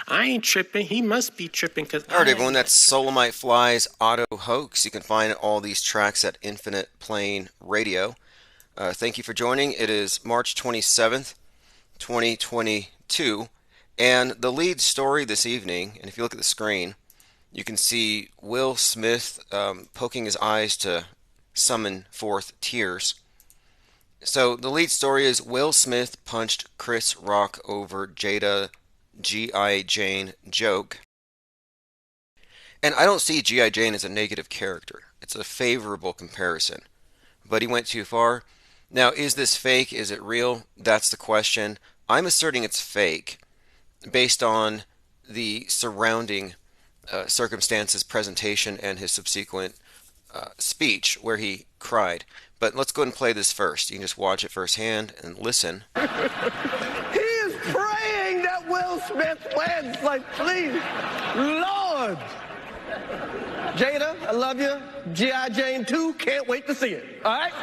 I ain't tripping. He must be tripping because All right, I everyone, ain't that's tripping. Solomite Fly's Auto Hoax. You can find all these tracks at Infinite Plane Radio. Thank you for joining. It is March 27th, 2022. And the lead story this evening, and if you look at the screen, you can see Will Smith poking his eyes to summon forth tears. So the lead story is Will Smith punched Chris Rock over Jada G.I. Jane joke. And I don't see G.I. Jane as a negative character. It's a favorable comparison. But he went too far. Now, is this fake? Is it real? That's the question. I'm asserting it's fake based on the surrounding circumstances, presentation, and his subsequent speech where he cried. But let's go ahead and play this first. You can just watch it firsthand and listen. He is praying that Will Smith wins. Like, please, Lord. Jada, I love you. G.I. Jane 2, can't wait to see it. All right?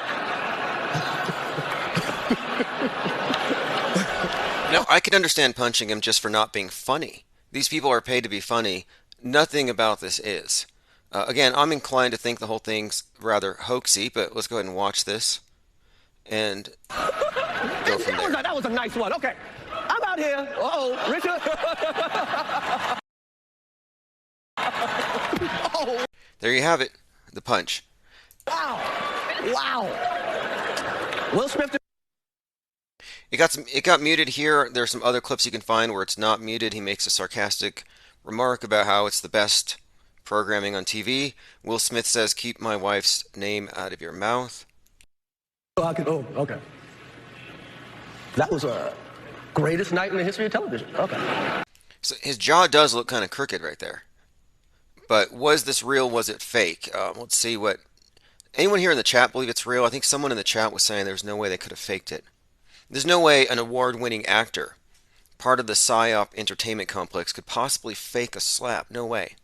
Now, I could understand punching him just for not being funny. These people are paid to be funny. Nothing about this is. Again, I'm inclined to think the whole thing's rather hoaxy, but let's go ahead and watch this and go from there. That was a nice one. Okay. I'm out here. Uh-oh, Richard. Oh, There you have it, the punch. wow. Wow. Will Smith. It got muted here. There's some other clips you can find where it's not muted. He makes a sarcastic remark about how it's the best programming on TV. Will Smith says, "Keep my wife's name out of your mouth." Oh, okay. That was a greatest night in the history of television. Okay. So his jaw does look kind of crooked right there. But was this real? Was it fake? Let's see what anyone here in the chat believe it's real. I think someone in the chat was saying there's no way they could have faked it. There's no way an award-winning actor, part of the PSYOP entertainment complex, could possibly fake a slap. No way.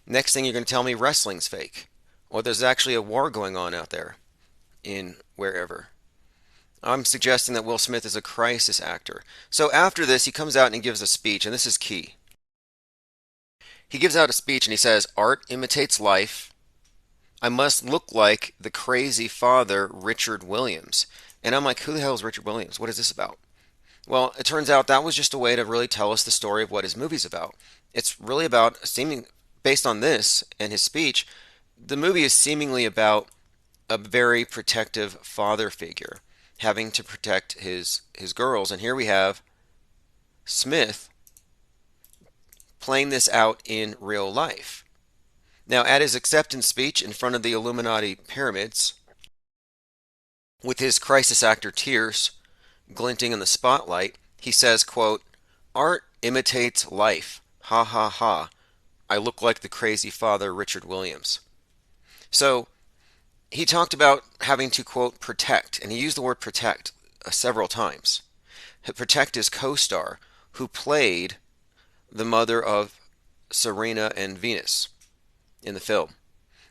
Next thing you're going to tell me wrestling's fake. Or there's actually a war going on out there in wherever. I'm suggesting that Will Smith is a crisis actor. So after this, he comes out and he gives a speech, and this is key. He gives out a speech and he says, "Art imitates life. I must look like the crazy father, Richard Williams." And I'm like, who the hell is Richard Williams? What is this about? Well, it turns out that was just a way to really tell us the story of what his movie's about. It's really about based on this and his speech, the movie is seemingly about a very protective father figure having to protect his girls. And here we have Smith playing this out in real life. Now, at his acceptance speech in front of the Illuminati pyramids, with his crisis actor tears glinting in the spotlight, he says, quote, "Art imitates life. Ha ha ha. I look like the crazy father, Richard Williams." So, he talked about having to, quote, protect, and he used the word protect several times. Protect his co-star, who played the mother of Serena and Venus in the film.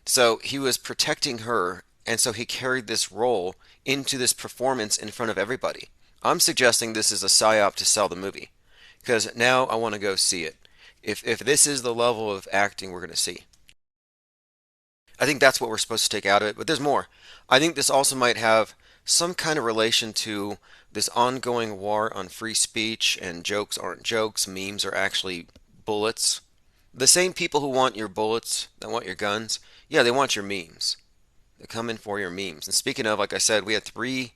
So he was protecting her, and so he carried this role into this performance in front of everybody. I'm suggesting this is a psyop to sell the movie, because now I want to go see it. If this is the level of acting we're going to see, I think that's what we're supposed to take out of it. But there's more. I think this also might have some kind of relation to this ongoing war on free speech, and jokes aren't jokes, memes are actually bullets. The same people who want your bullets, that want your guns, yeah, they want your memes. They come in for your memes. And speaking of, like I said, we had 3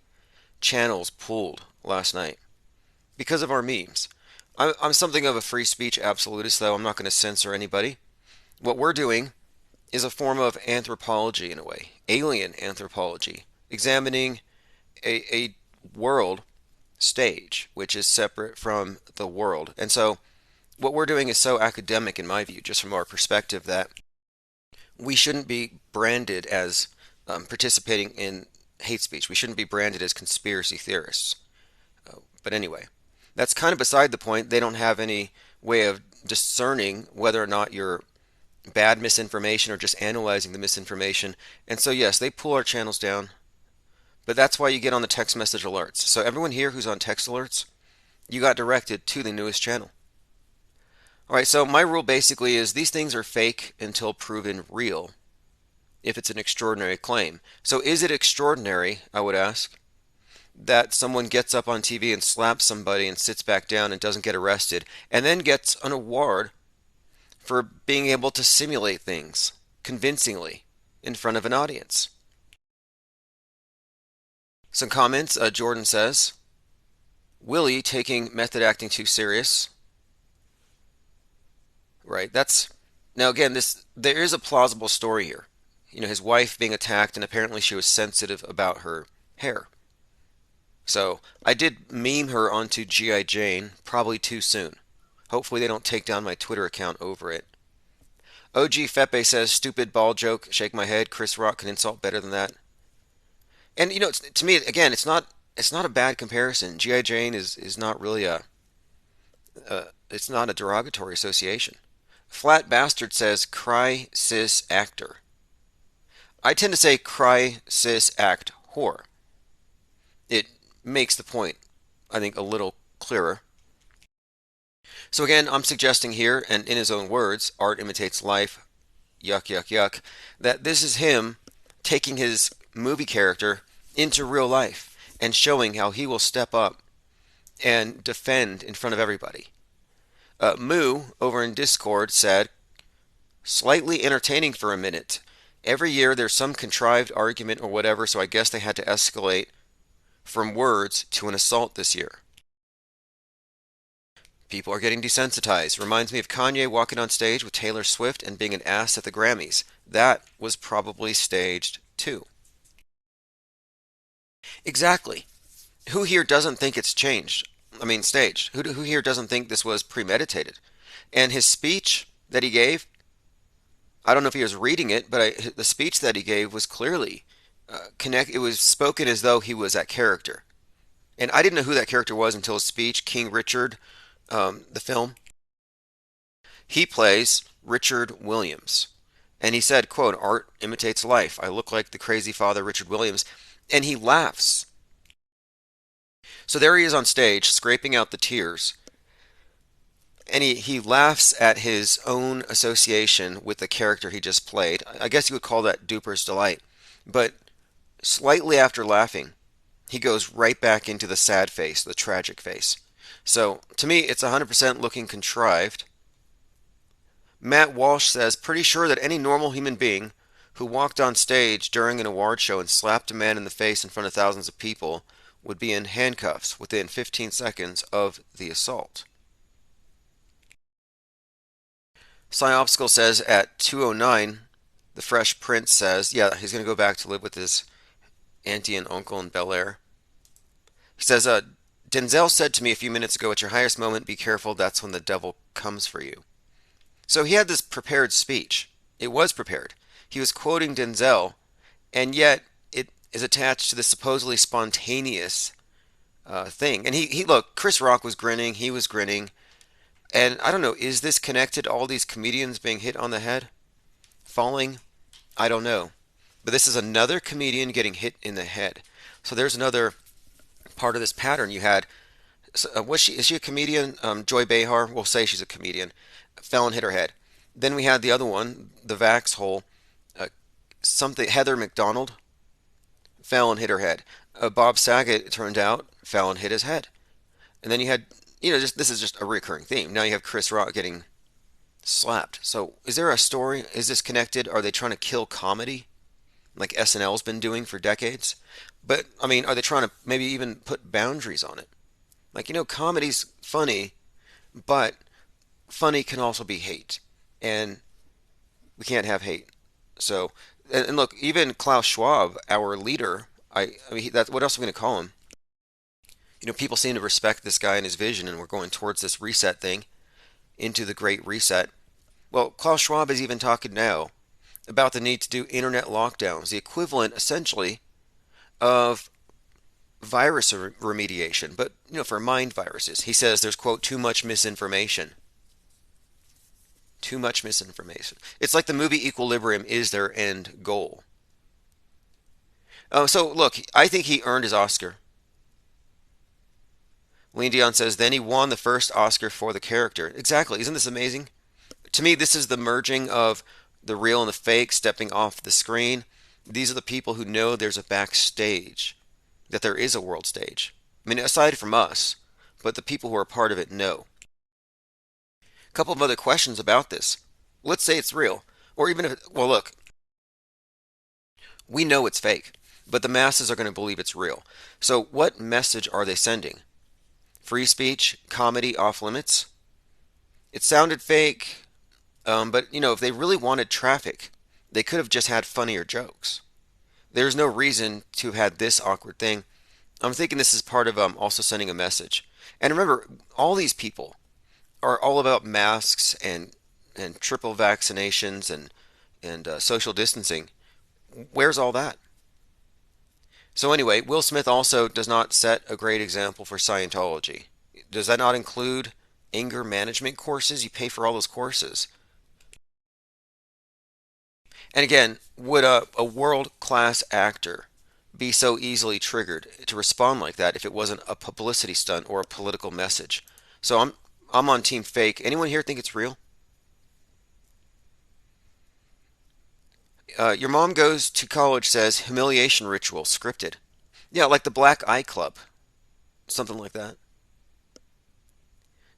channels pulled last night because of our memes. I'm something of a free speech absolutist, though. I'm not going to censor anybody. What we're doing is a form of anthropology in a way, alien anthropology, examining a world stage which is separate from the world. And so what we're doing is so academic in my view, just from our perspective, that we shouldn't be branded as participating in hate speech. We shouldn't be branded as conspiracy theorists. But anyway, that's kind of beside the point. They don't have any way of discerning whether or not you're bad misinformation or just analyzing the misinformation. And so yes, they pull our channels down. But that's why you get on the text message alerts. So everyone here who's on text alerts, you got directed to the newest channel. All right, so my rule basically is these things are fake until proven real, if it's an extraordinary claim. So is it extraordinary, I would ask, that someone gets up on TV and slaps somebody and sits back down and doesn't get arrested, and then gets an award for being able to simulate things convincingly in front of an audience? Some comments. Jordan says, Willie taking method acting too serious. Right. That's now again. There is a plausible story here. His wife being attacked, and apparently she was sensitive about her hair. So I did meme her onto G.I. Jane, probably too soon. Hopefully they don't take down my Twitter account over it. OG Fepe says, stupid ball joke, shake my head, Chris Rock can insult better than that. And to me, again, it's not a bad comparison. G.I. Jane is not really it's not a derogatory association. Flat Bastard says, cry cis actor. I tend to say cry cis act whore. It makes the point, I think, a little clearer. So again, I'm suggesting here, and in his own words, art imitates life, yuck, yuck, yuck, that this is him taking his movie character into real life and showing how he will step up and defend in front of everybody. Moo over in Discord said, slightly entertaining for a minute. Every year there's some contrived argument or whatever, so I guess they had to escalate from words to an assault this year. People are getting desensitized. Reminds me of Kanye walking on stage with Taylor Swift and being an ass at the Grammys. That was probably staged too. Exactly. Who here doesn't think it's changed? I mean, staged. Who here doesn't think this was premeditated? And his speech that he gave, I don't know if he was reading it, but the speech that he gave was clearly it was spoken as though he was that character. And I didn't know who that character was until his speech, King Richard, the film. He plays Richard Williams. And he said, quote, art imitates life. I look like the crazy father, Richard Williams. And he laughs. So there he is on stage, scraping out the tears. And he laughs at his own association with the character he just played. I guess you would call that duper's delight. But slightly after laughing, he goes right back into the sad face, the tragic face. So to me, it's 100% looking contrived. Matt Walsh says, pretty sure that any normal human being who walked on stage during an award show and slapped a man in the face in front of thousands of people would be in handcuffs within 15 seconds of the assault. Psyopsical says at 2:09, the Fresh Prince says, yeah, he's going to go back to live with his auntie and uncle in Bel Air. He says, Denzel said to me a few minutes ago, at your highest moment, be careful, that's when the devil comes for you. So he had this prepared speech. It was prepared. He was quoting Denzel, and yet it is attached to the supposedly spontaneous thing. And he look, Chris Rock was grinning, he was grinning, and I don't know, is this connected to all these comedians being hit on the head? Falling? I don't know. But this is another comedian getting hit in the head. So there's another part of this pattern. You had, is she a comedian? Joy Behar, we'll say she's a comedian, fell and hit her head. Then we had the other one, the Vax hole, Heather McDonald, fell and hit her head. Bob Saget, it turned out, fell and hit his head. And then you had, this is just a recurring theme. Now you have Chris Rock getting slapped. So is there a story? Is this connected? Are they trying to kill comedy? Like SNL's been doing for decades? But, I mean, are they trying to maybe even put boundaries on it? Like, comedy's funny, but funny can also be hate. And we can't have hate. So, and look, even Klaus Schwab, our leader, I mean, what else are we going to call him? People seem to respect this guy and his vision, and we're going towards this reset thing, into the Great Reset. Well, Klaus Schwab is even talking now about the need to do internet lockdowns, the equivalent, essentially, of virus remediation, but, for mind viruses. He says there's, quote, too much misinformation. Too much misinformation. It's like the movie Equilibrium is their end goal. So, look, I think he earned his Oscar. Lean Dion says, then he won the first Oscar for the character. Exactly. Isn't this amazing? To me, this is the merging of the real and the fake stepping off the screen. These are the people who know there's a backstage, that there is a world stage. I mean, aside from us, but the people who are part of it know. A couple of other questions about this. Let's say it's real. Or even if, well, look, we know it's fake, but the masses are going to believe it's real. So what message are they sending? Free speech, comedy off limits? It sounded fake, but if they really wanted traffic, they could have just had funnier jokes. There's no reason to have had this awkward thing. I'm thinking this is part of also sending a message. And remember, all these people are all about masks and triple vaccinations and social distancing. Where's all that? So anyway, Will Smith also does not set a great example for Scientology. Does that not include anger management courses? You pay for all those courses. And again, would a world-class actor be so easily triggered to respond like that if it wasn't a publicity stunt or a political message? So I'm on team fake. Anyone here think it's real? Your mom goes to college says humiliation ritual scripted. Yeah, like the Black Eye Club. Something like that.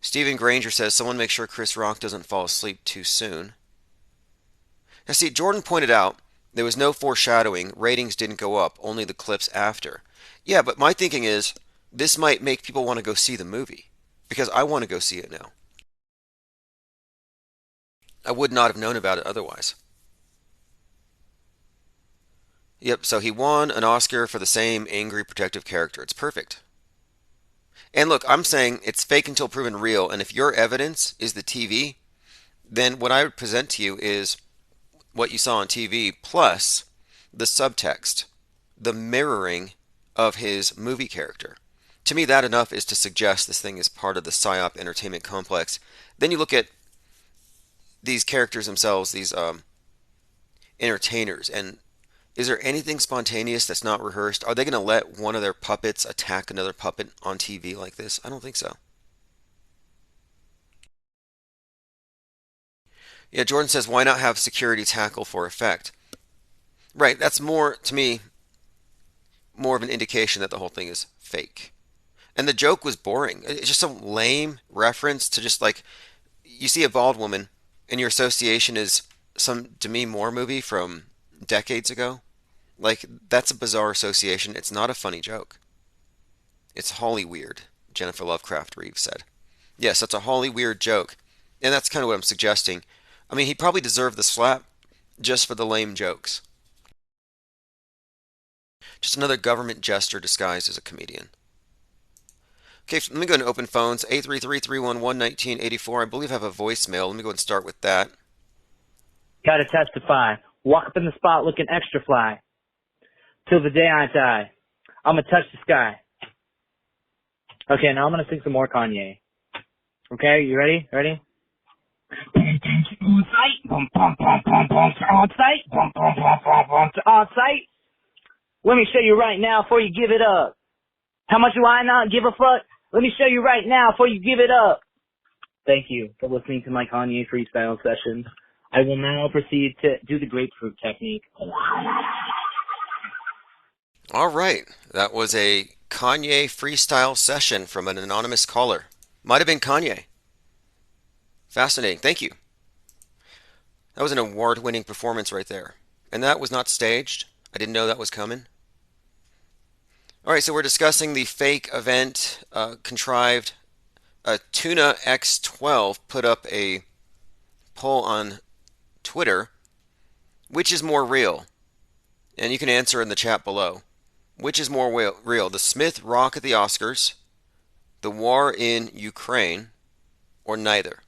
Stephen Granger says someone make sure Chris Rock doesn't fall asleep too soon. Now see, Jordan pointed out there was no foreshadowing, ratings didn't go up, only the clips after. Yeah, but my thinking is this might make people want to go see the movie, because I want to go see it now. I would not have known about it otherwise. Yep, so he won an Oscar for the same angry protective character. It's perfect. And look, I'm saying it's fake until proven real, and if your evidence is the TV, then what I would present to you is what you saw on TV plus the subtext, the mirroring of his movie character. To me, that enough is to suggest this thing is part of the PSYOP entertainment complex. Then you look at these characters themselves, these entertainers, and is there anything spontaneous that's not rehearsed? Are they going to let one of their puppets attack another puppet on TV like this? I don't think so. Yeah, Jordan says, why not have security tackle for effect? Right, that's more, to me, more of an indication that the whole thing is fake. And the joke was boring. It's just some lame reference to just like, you see a bald woman and your association is some Demi Moore movie from decades ago. Like, that's a bizarre association. It's not a funny joke. It's Holly weird, Jennifer Lovecraft Reeves said. Yes, that's a Holly weird joke. And that's kind of what I'm suggesting. I mean, he probably deserved the slap just for the lame jokes. Just another government jester disguised as a comedian. Okay, let me go and open phones. 833-311-1984. I believe I have a voicemail. Let me go and start with that. Gotta testify. Walk up in the spot looking extra fly. Till the day I die. I'ma touch the sky. Okay, now I'm gonna sing some more Kanye. Okay, you ready? Ready? On site, bum bum bum bum bum on site, bum bum bum bum bum on site. Let me show you right now before you give it up. How much do I not give a fuck? Let me show you right now before you give it up. Thank you for listening to my Kanye freestyle session. I will now proceed to do the grapefruit technique. All right, that was a Kanye freestyle session from an anonymous caller. Might have been Kanye. Fascinating. Thank you. That was an award-winning performance right there. And that was not staged. I didn't know that was coming. All right, so we're discussing the fake event contrived. Tuna X12 put up a poll on Twitter. Which is more real? And you can answer in the chat below. Which is more real? The Smith Rock at the Oscars, the war in Ukraine, or neither?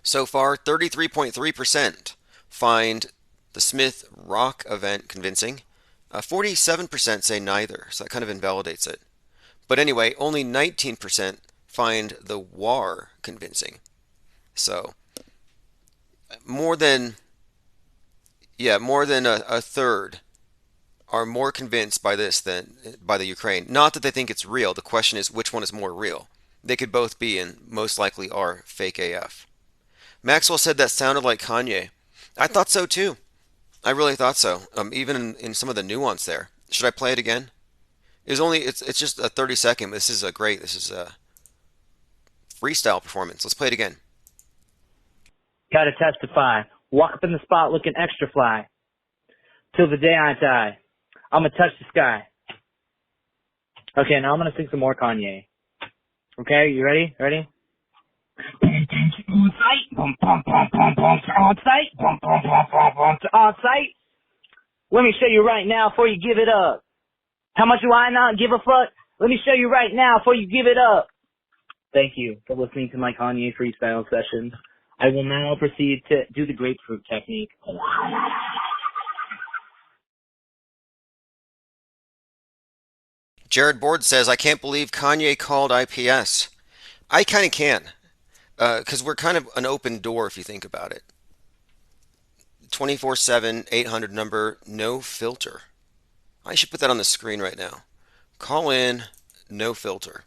So far, 33.3% find the Smith Rock event convincing. 47% say neither, so that kind of invalidates it. But anyway, only 19% find the war convincing. So, more than a third are more convinced by this than by the Ukraine. Not that they think it's real. The question is which one is more real. They could both be and most likely are fake AF. Maxwell said that sounded like Kanye. I thought so too. I really thought so. Even in some of the nuance there. Should I play it again? It's just a 30-second. This is a great. This is a freestyle performance. Let's play it again. Gotta testify. Walk up in the spot looking extra fly. Till the day I die. I'ma touch the sky. Okay, now I'm gonna sing some more Kanye. Okay, you ready? Ready? On site, on site, on site. Let me show you right now before you give it up. How much do I not give a fuck? Let me show you right now before you give it up. Thank you for listening to my Kanye freestyle sessions. I will now proceed to do the grapefruit technique. Jared Board says, I can't believe Kanye called IPS. I kind of can. Because we're kind of an open door if you think about it. 24/7 800 number, no filter. I should put that on the screen right now. Call in, no filter.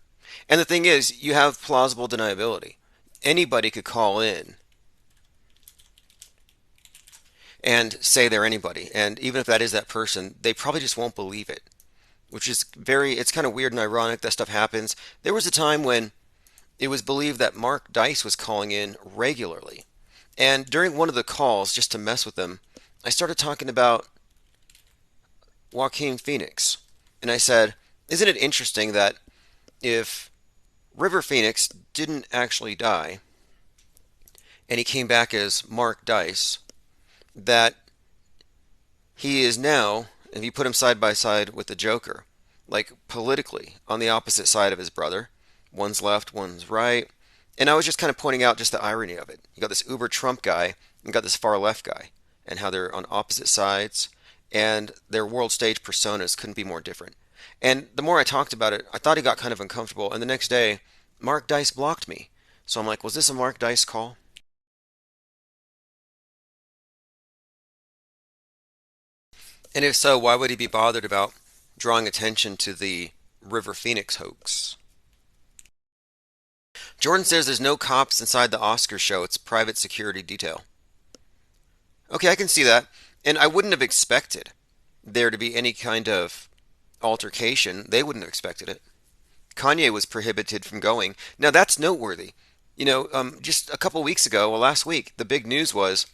And the thing is, you have plausible deniability. Anybody could call in and say they're anybody. And even if that is that person, they probably just won't believe it. Which is it's kind of weird and ironic that stuff happens. There was a time when it was believed that Mark Dice was calling in regularly. And during one of the calls, just to mess with them, I started talking about Joaquin Phoenix. And I said, isn't it interesting that if River Phoenix didn't actually die, and he came back as Mark Dice, that he is now, if you put him side by side with the Joker, like politically on the opposite side of his brother, one's left, one's right. And I was just kind of pointing out just the irony of it. You got this uber Trump guy and you got this far left guy, and how they're on opposite sides, and their world stage personas couldn't be more different. And the more I talked about it, I thought he got kind of uncomfortable. And the next day, Mark Dice blocked me. So I'm like, was this a Mark Dice call? And if so, why would he be bothered about drawing attention to the River Phoenix hoax? Jordan says there's no cops inside the Oscar show. It's private security detail. Okay, I can see that. And I wouldn't have expected there to be any kind of altercation. They wouldn't have expected it. Kanye was prohibited from going. Now, that's noteworthy. You know, just a couple weeks ago, well, last week, the big news was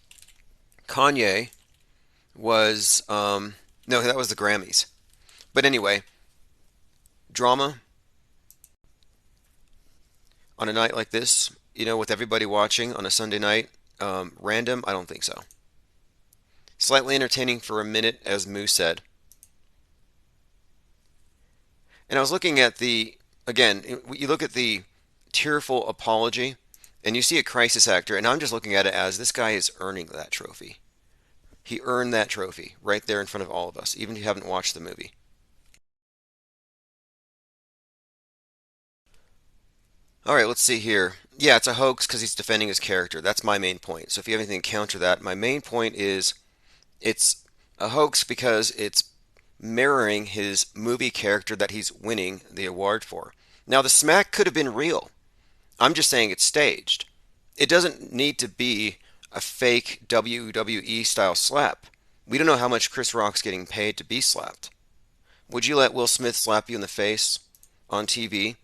Kanye was, no, that was the Grammys. But anyway, drama on a night like this, you know, with everybody watching on a Sunday night, random, I don't think so. Slightly entertaining for a minute, as Moo said. And I was looking at again, you look at the tearful apology, and you see a crisis actor, and I'm just looking at it as this guy is earning that trophy. He earned that trophy right there in front of all of us, even if you haven't watched the movie. All right, let's see here. Yeah, it's a hoax because he's defending his character. That's my main point. So if you have anything to counter that, my main point is it's a hoax because it's mirroring his movie character that he's winning the award for. Now, the smack could have been real. I'm just saying it's staged. It doesn't need to be a fake WWE style slap. We don't know how much Chris Rock's getting paid to be slapped. Would you let Will Smith slap you in the face on TV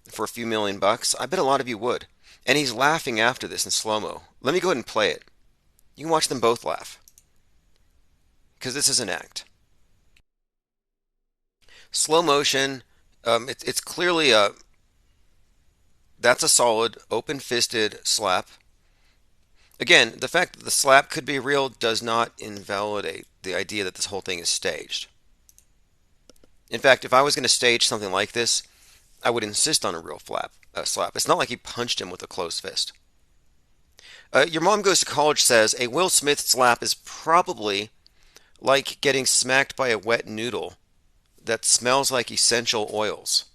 for a few $1,000,000? I bet a lot of you would. And he's laughing after this in slow-mo. Let me go ahead and play it. You can watch them both laugh. Because this is an act. Slow motion. It's clearly that's a solid, open-fisted slap. Again, the fact that the slap could be real does not invalidate the idea that this whole thing is staged. In fact, if I was going to stage something like this, I would insist on a real slap. It's not like he punched him with a closed fist. Your Mom Goes to College says a Will Smith slap is probably like getting smacked by a wet noodle that smells like essential oils.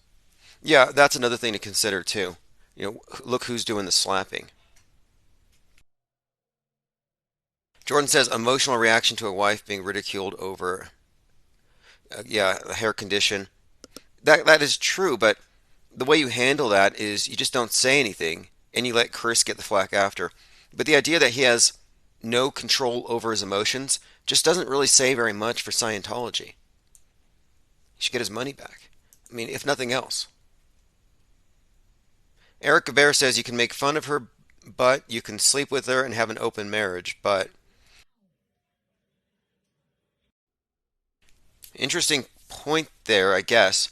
Yeah, that's another thing to consider too. You know, look who's doing the slapping. Jordan says emotional reaction to a wife being ridiculed over. Yeah, a hair condition. That is true, but the way you handle that is you just don't say anything and you let Chris get the flack after. But the idea that he has no control over his emotions just doesn't really say very much for Scientology. He should get his money back. I mean, if nothing else. Eric Gavere says you can make fun of her, but you can sleep with her and have an open marriage. But interesting point there, I guess.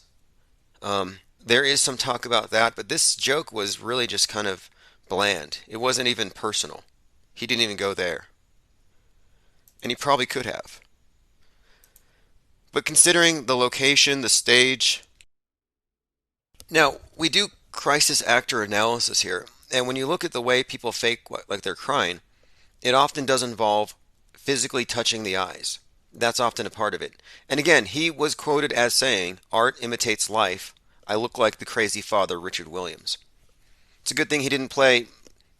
There is some talk about that, but this joke was really just kind of bland. It wasn't even personal. He didn't even go there. And he probably could have. But considering the location, the stage. Now, we do crisis actor analysis here. And when you look at the way people fake like they're crying, it often does involve physically touching the eyes. That's often a part of it. And again, he was quoted as saying, "Art imitates life. I look like the crazy father, Richard Williams." It's a good thing he didn't play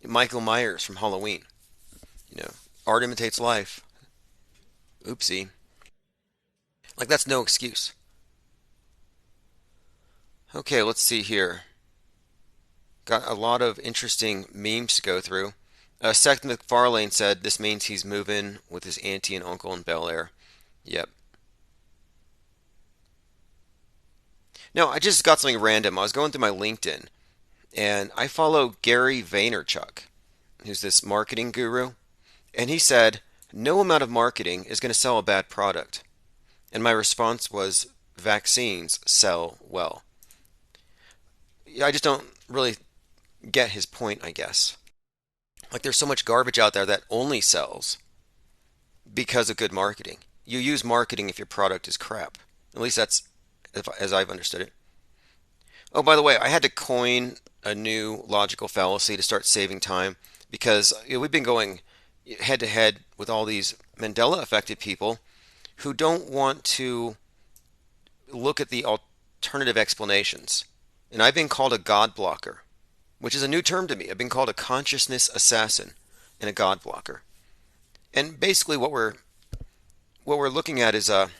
Michael Myers from Halloween. You know, art imitates life. Oopsie. Like, that's no excuse. Okay, let's see here. Got a lot of interesting memes to go through. Seth MacFarlane said this means he's moving with his auntie and uncle in Bel Air. Yep. No, I just got something random. I was going through my LinkedIn, and I follow Gary Vaynerchuk, who's this marketing guru, and he said, no amount of marketing is going to sell a bad product. And my response was, vaccines sell well. I just don't really get his point, I guess. Like, there's so much garbage out there that only sells because of good marketing. You use marketing if your product is crap. At least that's as I've understood it. Oh, by the way, I had to coin a new logical fallacy to start saving time because we've been going head to head with all these Mandela affected people who don't want to look at the alternative explanations. And I've been called a God blocker, which is a new term to me. I've been called a consciousness assassin and a God blocker. And basically what we're looking at is an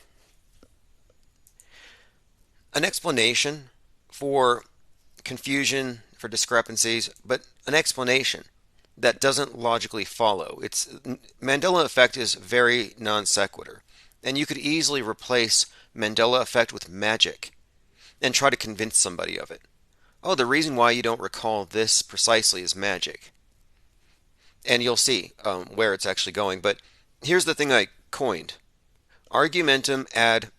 explanation for confusion, for discrepancies, but an explanation that doesn't logically follow. It's Mandela effect is very non sequitur, and you could easily replace Mandela effect with magic and try to convince somebody of it. Oh, the reason why you don't recall this precisely is magic. And you'll see where it's actually going. But here's the thing I coined. Argumentum ad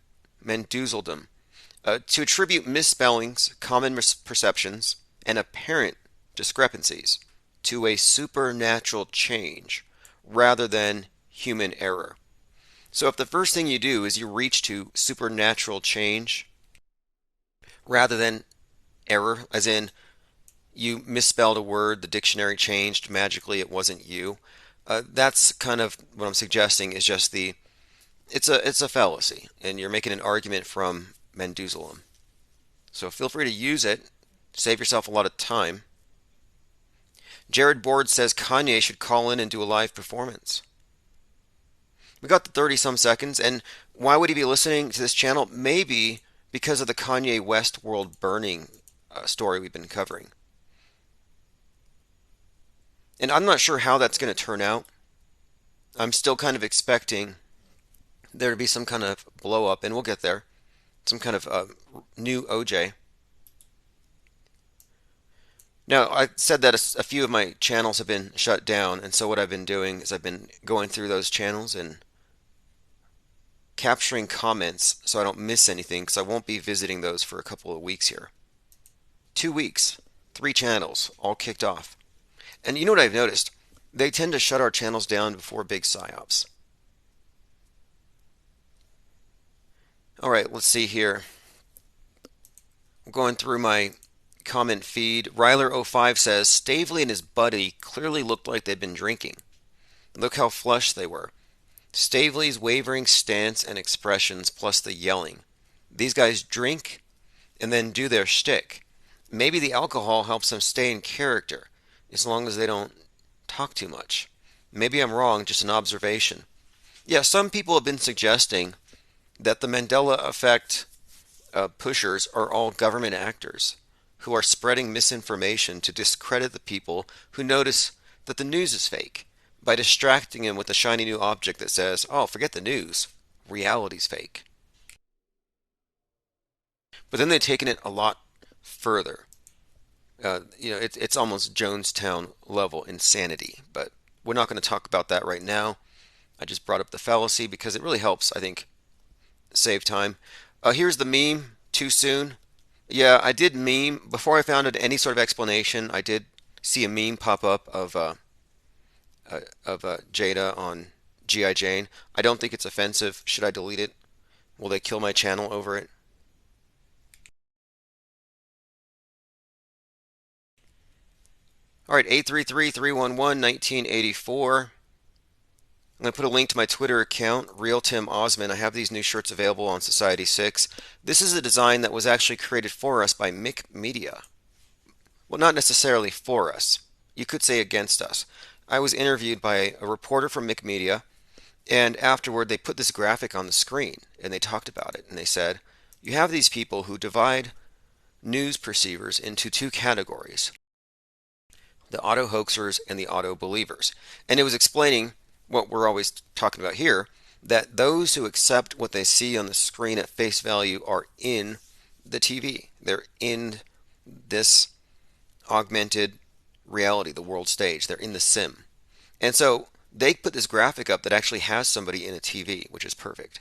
menduseldom. To attribute misspellings, common misperceptions, and apparent discrepancies to a supernatural change rather than human error. So if the first thing you do is you reach to supernatural change rather than error, as in you misspelled a word, the dictionary changed, magically it wasn't you, that's kind of what I'm suggesting is just it's a fallacy, and you're making an argument from Menduzelum. So feel free to use it, save yourself a lot of time. Jared Board says Kanye should call in and do a live performance. We got the 30-some seconds, and why would he be listening to this channel? Maybe because of the Kanye West world burning story we've been covering. And I'm not sure how that's going to turn out. I'm still kind of expecting there to be some kind of blow up, and we'll get there. Some kind of new OJ. Now, I said that a few of my channels have been shut down, and so what I've been doing is I've been going through those channels and capturing comments so I don't miss anything, because I won't be visiting those for a couple of weeks here. 2 weeks, 3 channels, all kicked off. And you know what I've noticed? They tend to shut our channels down before big PSYOPs. Alright, let's see here. I'm going through my comment feed. Ryler05 says, Stavely and his buddy clearly looked like they'd been drinking. Look how flushed they were. Stavely's wavering stance and expressions plus the yelling. These guys drink and then do their shtick. Maybe the alcohol helps them stay in character, as long as they don't talk too much. Maybe I'm wrong, just an observation. Yeah, some people have been suggesting that the Mandela effect pushers are all government actors who are spreading misinformation to discredit the people who notice that the news is fake by distracting them with a shiny new object that says, oh, forget the news, reality's fake. But then they've taken it a lot further. It's almost Jonestown level insanity, but we're not going to talk about that right now. I just brought up the fallacy because it really helps, I think, save time. Here's the meme, too soon. Yeah, I did meme. Before I found any sort of explanation, I did see a meme pop up of Jada on G.I. Jane. I don't think it's offensive. Should I delete it? Will they kill my channel over it? All right, 833-311-1984. I'm going to put a link to my Twitter account, Real Tim Osman. I have these new shirts available on Society 6. This is a design that was actually created for us by Mick Media. Well, not necessarily for us. You could say against us. I was interviewed by a reporter from Mick Media, and afterward they put this graphic on the screen, and they talked about it, and they said, you have these people who divide news perceivers into two categories, the auto hoaxers and the auto believers. And it was explaining what we're always talking about here, that those who accept what they see on the screen at face value are in the TV. They're in this augmented reality, the world stage. They're in the sim. And so they put this graphic up that actually has somebody in a TV, which is perfect.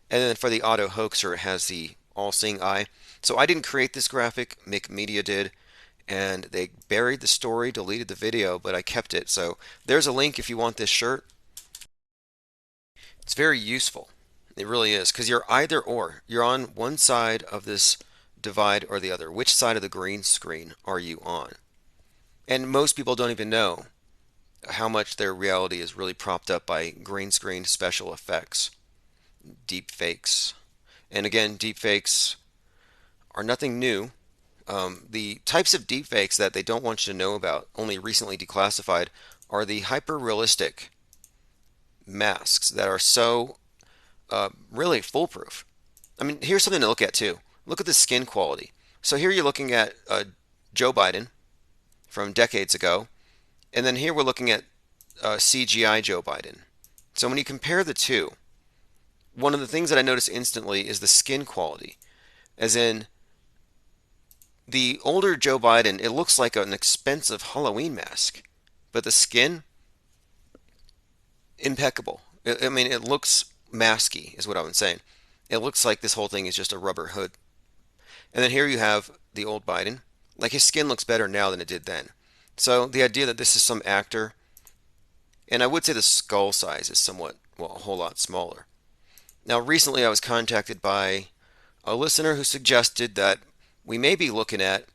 And then for the auto hoaxer, it has the all-seeing eye. So I didn't create this graphic, Mick Media did, and they buried the story, deleted the video, but I kept it. So there's a link if you want this shirt. It's very useful. It really is, because you're either or. You're on one side of this divide or the other. Which side of the green screen are you on? And most people don't even know how much their reality is really propped up by green screen special effects, deep fakes. And again, deep fakes are nothing new. The types of deep fakes that they don't want you to know about, only recently declassified, are the hyper-realistic masks that are so really foolproof. I mean, here's something to look at too. Look at the skin quality. So here you're looking at Joe Biden from decades ago, and then here we're looking at CGI Joe Biden. So when you compare the two, one of the things that I notice instantly is the skin quality. As in, the older Joe Biden, it looks like an expensive Halloween mask, but the skin, impeccable. I mean, it looks masky, is what I'm saying. It looks like this whole thing is just a rubber hood. And then here you have the old Biden. Like, his skin looks better now than it did then. So the idea that this is some actor, and I would say the skull size is somewhat, well, a whole lot smaller. Now, recently I was contacted by a listener who suggested that we may be looking at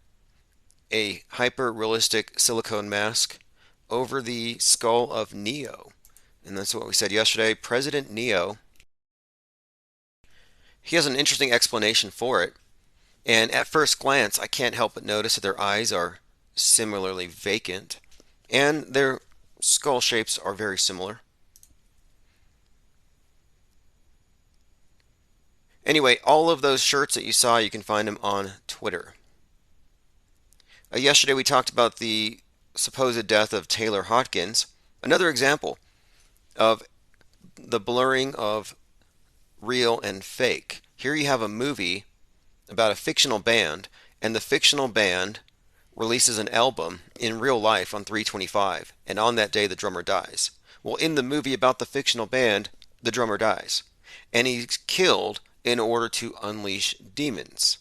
a hyper-realistic silicone mask over the skull of Neo. And that's what we said yesterday. President Neo, he has an interesting explanation for it. And at first glance, I can't help but notice that their eyes are similarly vacant, and their skull shapes are very similar. Anyway, all of those shirts that you saw, you can find them on Twitter. Yesterday we talked about the supposed death of Taylor Hawkins. Another example of the blurring of real and fake. Here you have a movie about a fictional band, and the fictional band releases an album in real life on 3/25, and on that day the drummer dies. Well, in the movie about the fictional band, the drummer dies, and he's killed in order to unleash demons.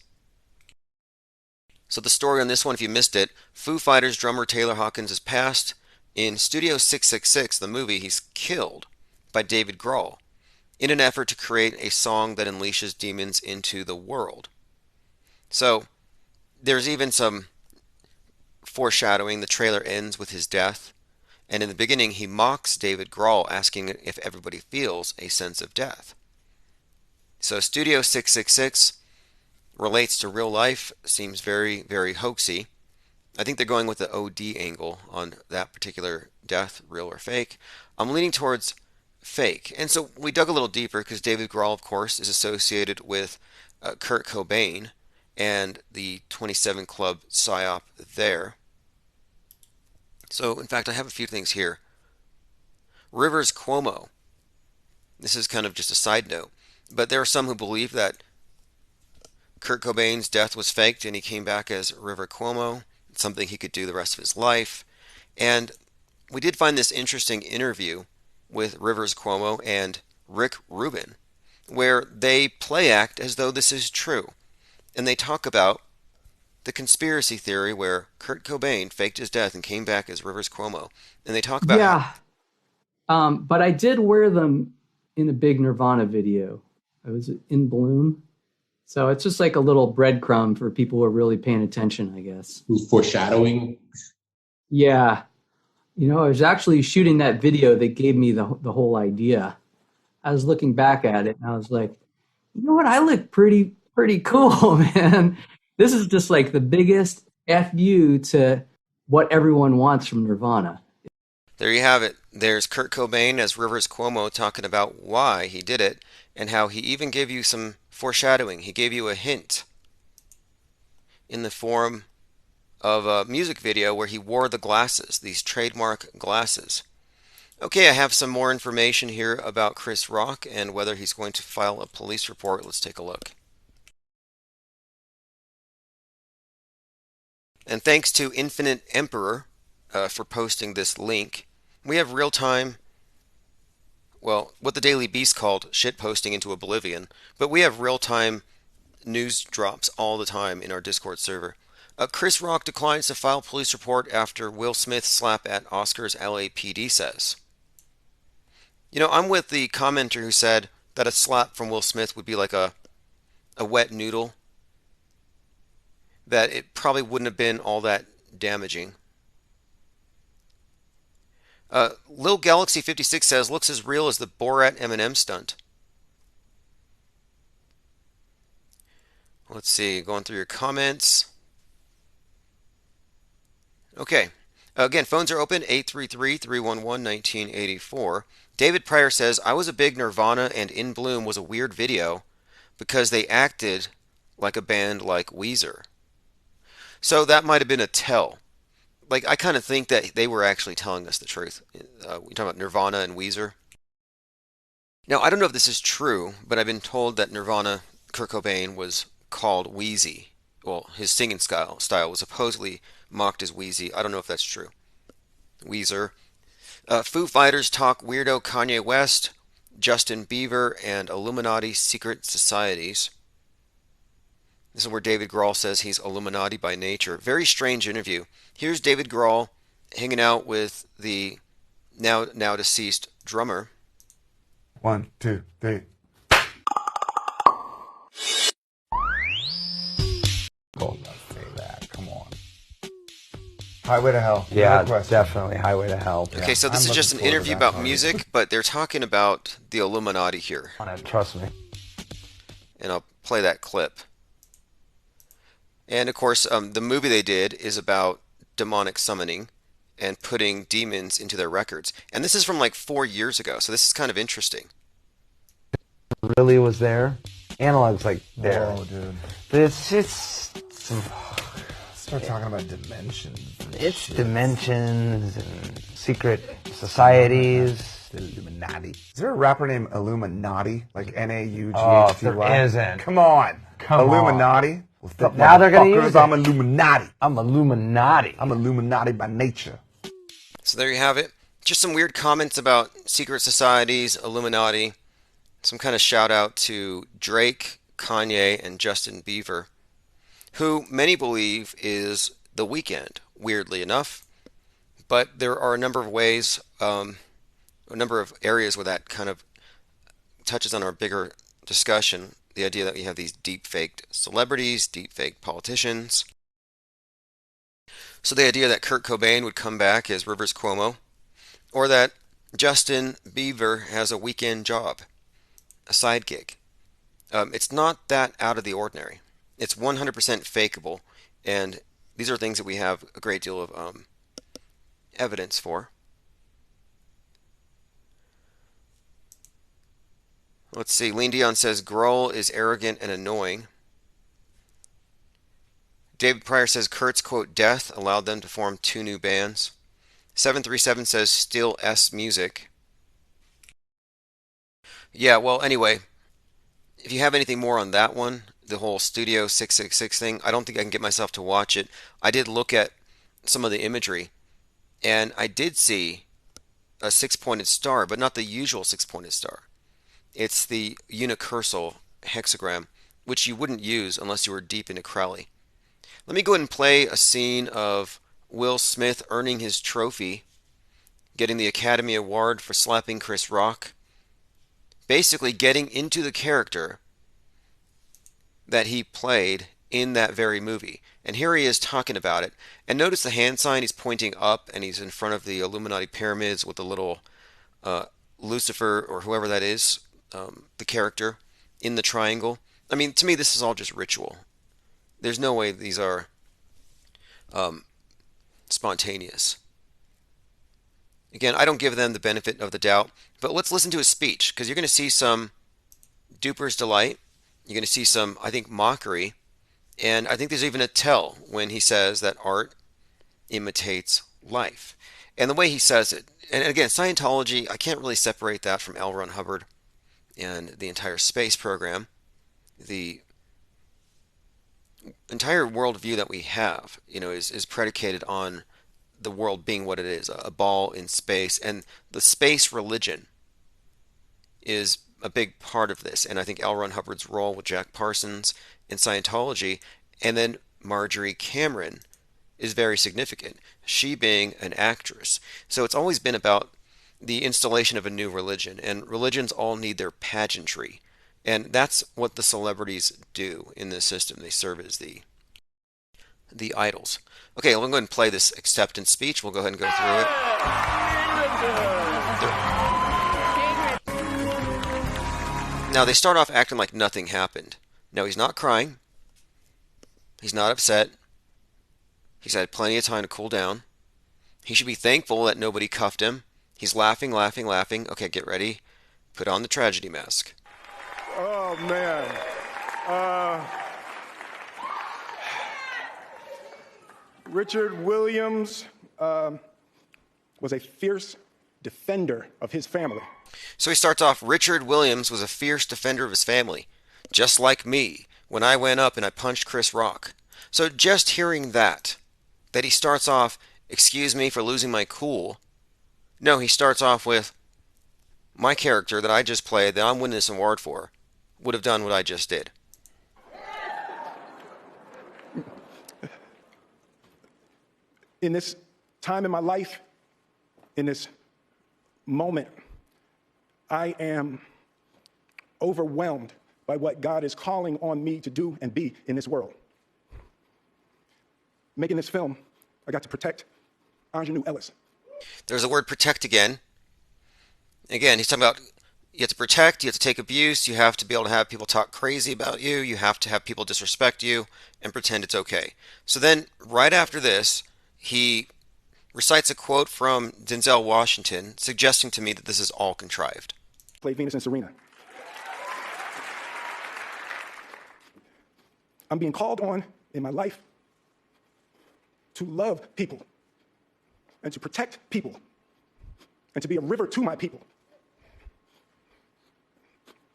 So the story on this one, if you missed it, Foo Fighters drummer Taylor Hawkins is passed. In Studio 666, the movie, he's killed by David Grohl in an effort to create a song that unleashes demons into the world. So there's even some foreshadowing. The trailer ends with his death, and in the beginning he mocks David Grohl, asking if everybody feels a sense of death. So Studio 666 relates to real life, seems very, very hoaxy. I think they're going with the OD angle on that particular death, real or fake. I'm leaning towards fake. And so we dug a little deeper because David Grohl, of course, is associated with Kurt Cobain and the 27 Club PSYOP there. So, in fact, I have a few things here. Rivers Cuomo. This is kind of just a side note, but there are some who believe that Kurt Cobain's death was faked and he came back as River Cuomo, something he could do the rest of his life. And we did find this interesting interview with Rivers Cuomo and Rick Rubin, where they play act as though this is true. And they talk about the conspiracy theory where Kurt Cobain faked his death and came back as Rivers Cuomo. And they talk about but I did wear them in a big Nirvana video. I was in Bloom. So it's just like a little breadcrumb for people who are really paying attention, I guess. Who's foreshadowing? Yeah. I was actually shooting that video that gave me the whole idea. I was looking back at it and I was like, you know what? I look pretty cool, man. This is just like the biggest FU to what everyone wants from Nirvana. There you have it. There's Kurt Cobain as Rivers Cuomo talking about why he did it and how he even gave you some foreshadowing. He gave you a hint in the form of a music video where he wore the glasses, these trademark glasses. Okay, I have some more information here about Chris Rock and whether he's going to file a police report. Let's take a look. And thanks to Infinite Emperor for posting this link. We have real-time, well, what the Daily Beast called shit posting into oblivion, but we have real-time news drops all the time in our Discord server. Chris Rock declines to file police report after Will Smith slap at Oscars, LAPD says. I'm with the commenter who said that a slap from Will Smith would be like a wet noodle, that it probably wouldn't have been all that damaging. Lil Galaxy 56 says, looks as real as the Borat Eminem stunt. Let's see, going through your comments. Okay. Again, phones are open, 833-311-1984. David Pryor says, I was a big Nirvana and In Bloom was a weird video because they acted like a band like Weezer. So that might have been a tell. Like, I kind of think that they were actually telling us the truth. We're talking about Nirvana and Weezer. Now, I don't know if this is true, but I've been told that Nirvana, Kurt Cobain, was called Wheezy. Well, his singing style was supposedly mocked as Wheezy. I don't know if that's true. Weezer. Foo Fighters talk weirdo Kanye West, Justin Bieber, and Illuminati secret societies. This is where David Grohl says he's Illuminati by nature. Very strange interview. Here's David Grohl hanging out with the now deceased drummer. 1, 2, 3. Don't say that. Come on. Highway to Hell. Yeah, definitely Highway to Hell. Okay, so this is just an interview about music, but they're talking about the Illuminati here. Trust me. And I'll play that clip. And of course, the movie they did is about demonic summoning and putting demons into their records. And this is from like 4 years ago, so this is kind of interesting. Really was there. Analog's like there. Oh, dude. But it's just... Start talking about dimensions. It's shit. Dimensions and secret societies. The Illuminati. Is there a rapper named Illuminati? Like N-A-U-G-H-T-Y? Oh, if there isn't. Come on. Illuminati? Well, now they're going to use it. I'm Illuminati. I'm Illuminati. I'm Illuminati by nature. So there you have it. Just some weird comments about secret societies, Illuminati. Some kind of shout out to Drake, Kanye, and Justin Bieber, who many believe is The Weeknd, weirdly enough. But there are a number of ways, a number of areas where that kind of touches on our bigger discussion. The idea that we have these deep-faked celebrities, deep-faked politicians. So the idea that Kurt Cobain would come back as Rivers Cuomo, or that Justin Bieber has a weekend job, a side gig. It's not that out of the ordinary. It's 100% fakeable, and these are things that we have a great deal of evidence for. Let's see. Lean Dion says Grohl is arrogant and annoying. David Pryor says Kurt's quote death allowed them to form 2 new bands. 737 says Still S music. Yeah, well, anyway, if you have anything more on that one, the whole Studio 666 thing, I don't think I can get myself to watch it. I did look at some of the imagery, and I did see a 6-pointed star, but not the usual 6-pointed star. It's the unicursal hexagram, which you wouldn't use unless you were deep into Crowley. Let me go ahead and play a scene of Will Smith earning his trophy, getting the Academy Award for slapping Chris Rock, basically getting into the character that he played in that very movie. And here he is talking about it. And notice the hand sign, he's pointing up and he's in front of the Illuminati pyramids with the little Lucifer or whoever that is, the character, in the triangle. I mean, to me, this is all just ritual. There's no way these are spontaneous. Again, I don't give them the benefit of the doubt, but let's listen to his speech, because you're going to see some duper's delight. You're going to see some, I think, mockery, and I think there's even a tell when he says that art imitates life. And the way he says it, and again, Scientology, I can't really separate that from L. Ron Hubbard and the entire space program. The entire worldview that we have, is predicated on the world being what it is, a ball in space, and the space religion is a big part of this. And I think L. Ron Hubbard's role with Jack Parsons in Scientology, and then Marjorie Cameron, is very significant, she being an actress. So it's always been about the installation of a new religion, and religions all need their pageantry. And that's what the celebrities do in this system. They serve as the idols. Okay, we'll go ahead and play this acceptance speech. We'll go ahead and go through it. Now, they start off acting like nothing happened. No, he's not crying. He's not upset. He's had plenty of time to cool down. He should be thankful that nobody cuffed him. He's laughing, laughing, laughing. Okay, get ready. Put on the tragedy mask. Oh, man. Richard Williams was a fierce defender of his family. So he starts off, Richard Williams was a fierce defender of his family, just like me, when I went up and I punched Chris Rock. So just hearing that he starts off, excuse me for losing my cool. No, he starts off with, my character that I just played, that I'm winning this award for, would have done what I just did. In this time in my life, in this moment, I am overwhelmed by what God is calling on me to do and be in this world. Making this film, I got to protect Ingenue Ellis. There's the word protect again. Again, he's talking about you have to protect, you have to take abuse, you have to be able to have people talk crazy about you, you have to have people disrespect you and pretend it's okay. So then, right after this, he recites a quote from Denzel Washington, suggesting to me that this is all contrived. Play Venus and Serena. I'm being called on in my life to love people and to protect people and to be a river to my people.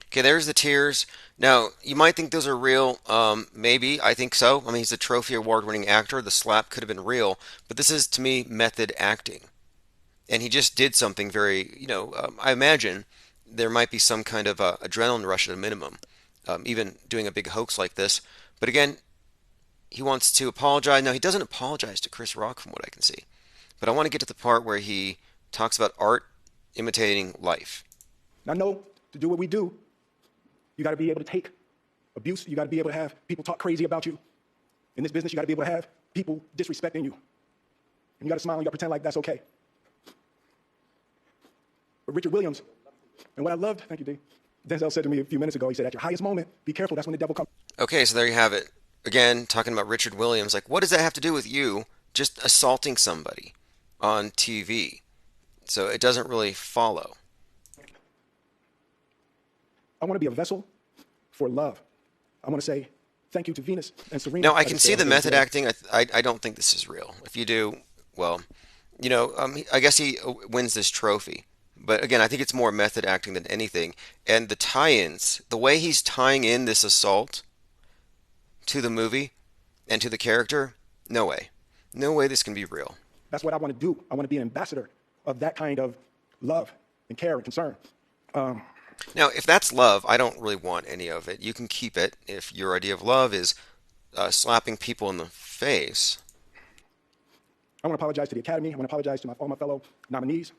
Okay, there's the tears. Now, you might think those are real. Maybe. I think so. I mean, he's a trophy award-winning actor. The slap could have been real. But this is, to me, method acting. And he just did something very, I imagine there might be some kind of adrenaline rush at a minimum, even doing a big hoax like this. But again, he wants to apologize. Now, he doesn't apologize to Chris Rock from what I can see. But I want to get to the part where he talks about art imitating life. I know to do what we do, you got to be able to take abuse. You got to be able to have people talk crazy about you. In this business, you got to be able to have people disrespecting you. And you got to smile and you got to pretend like that's okay. But Richard Williams, and what I loved, thank you, D. Denzel said to me a few minutes ago, he said, at your highest moment, be careful, that's when the devil comes. Okay, so there you have it. Again, talking about Richard Williams, like, what does that have to do with you just assaulting somebody on TV? So it doesn't really follow. I want to be a vessel for love. I want to say thank you to Venus and Serena. Now, I can see the method acting. I don't think this is real. If you do, well, I guess he wins this trophy. But again, I think it's more method acting than anything. And the tie-ins, the way he's tying in this assault to the movie and to the character, no way. No way this can be real. That's what I want to do. I want to be an ambassador of that kind of love and care and concern. Now, if that's love, I don't really want any of it. You can keep it if your idea of love is slapping people in the face. I want to apologize to the Academy. I want to apologize to all my fellow nominees.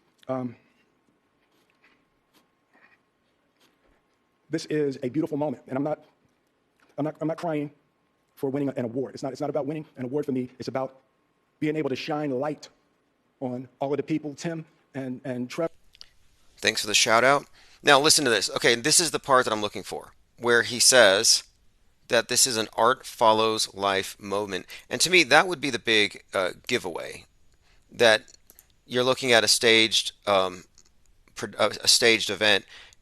This is a beautiful moment, and I'm not crying for winning an award. It's not about winning an award for me. It's about being able to shine light on all of the people, Tim and Trevor. Thanks for the shout out. Now listen to this. Okay, this is the part that I'm looking for, where he says that this is an art follows life moment. And to me, that would be the big giveaway, that you're looking at a staged event,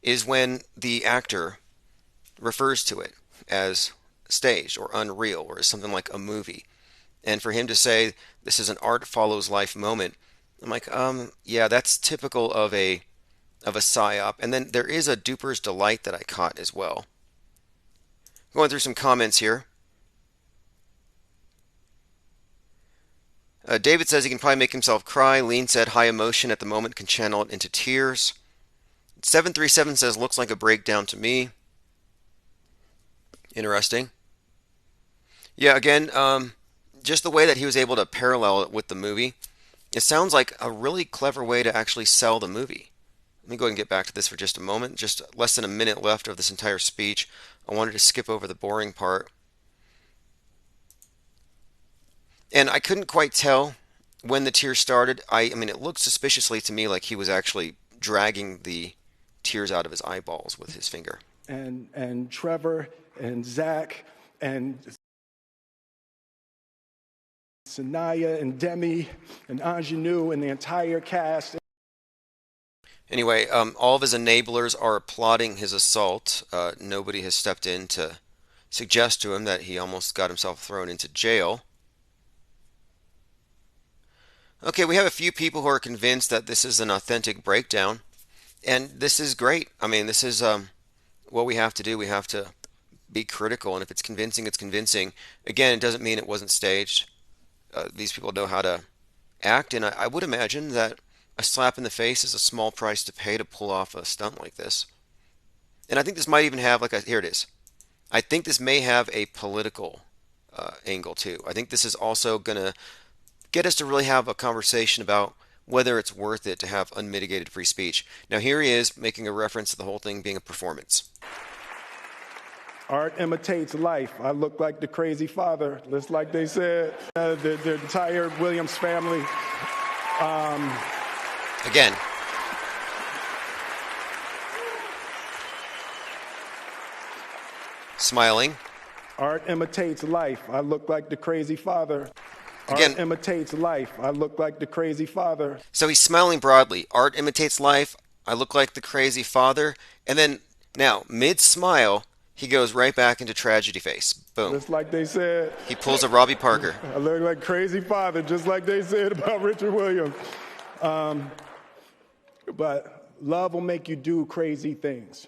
is when the actor refers to it as staged or unreal or as something like a movie. And for him to say this is an art follows life moment, I'm like, yeah, that's typical of a PSYOP. And then there is a duper's delight that I caught as well. Going through some comments here. David says he can probably make himself cry. Lean said high emotion at the moment can channel it into tears. 737 says looks like a breakdown to me. Interesting. Yeah, again, just the way that he was able to parallel it with the movie, it sounds like a really clever way to actually sell the movie. Let me go ahead and get back to this for just a moment. Just less than a minute left of this entire speech. I wanted to skip over the boring part. And I couldn't quite tell when the tears started. I mean, it looked suspiciously to me like he was actually dragging the tears out of his eyeballs with his finger. And Trevor and Zach and Sanaya and Demi and Ingenue and the entire cast. Anyway, all of his enablers are applauding his assault. Nobody has stepped in to suggest to him that he almost got himself thrown into jail. Okay, we have a few people who are convinced that this is an authentic breakdown. And this is great. I mean, this is what we have to do. We have to be critical. And if it's convincing, it's convincing. Again, it doesn't mean it wasn't staged. These people know how to act. And I would imagine that a slap in the face is a small price to pay to pull off a stunt like this. And I think this might even have, here it is. I think this may have a political angle too. I think this is also going to get us to really have a conversation about whether it's worth it to have unmitigated free speech. Now here he is making a reference to the whole thing being a performance. Art imitates life. I look like the crazy father, just like they said. The entire Williams family. Again. Smiling. Art imitates life. I look like the crazy father. Again. Art imitates life. I look like the crazy father. So he's smiling broadly. Art imitates life. I look like the crazy father. And then, now, mid-smile, he goes right back into tragedy face. Boom. Just like they said. He pulls a Robbie Parker. I look like crazy father, just like they said about Richard Williams. But love will make you do crazy things.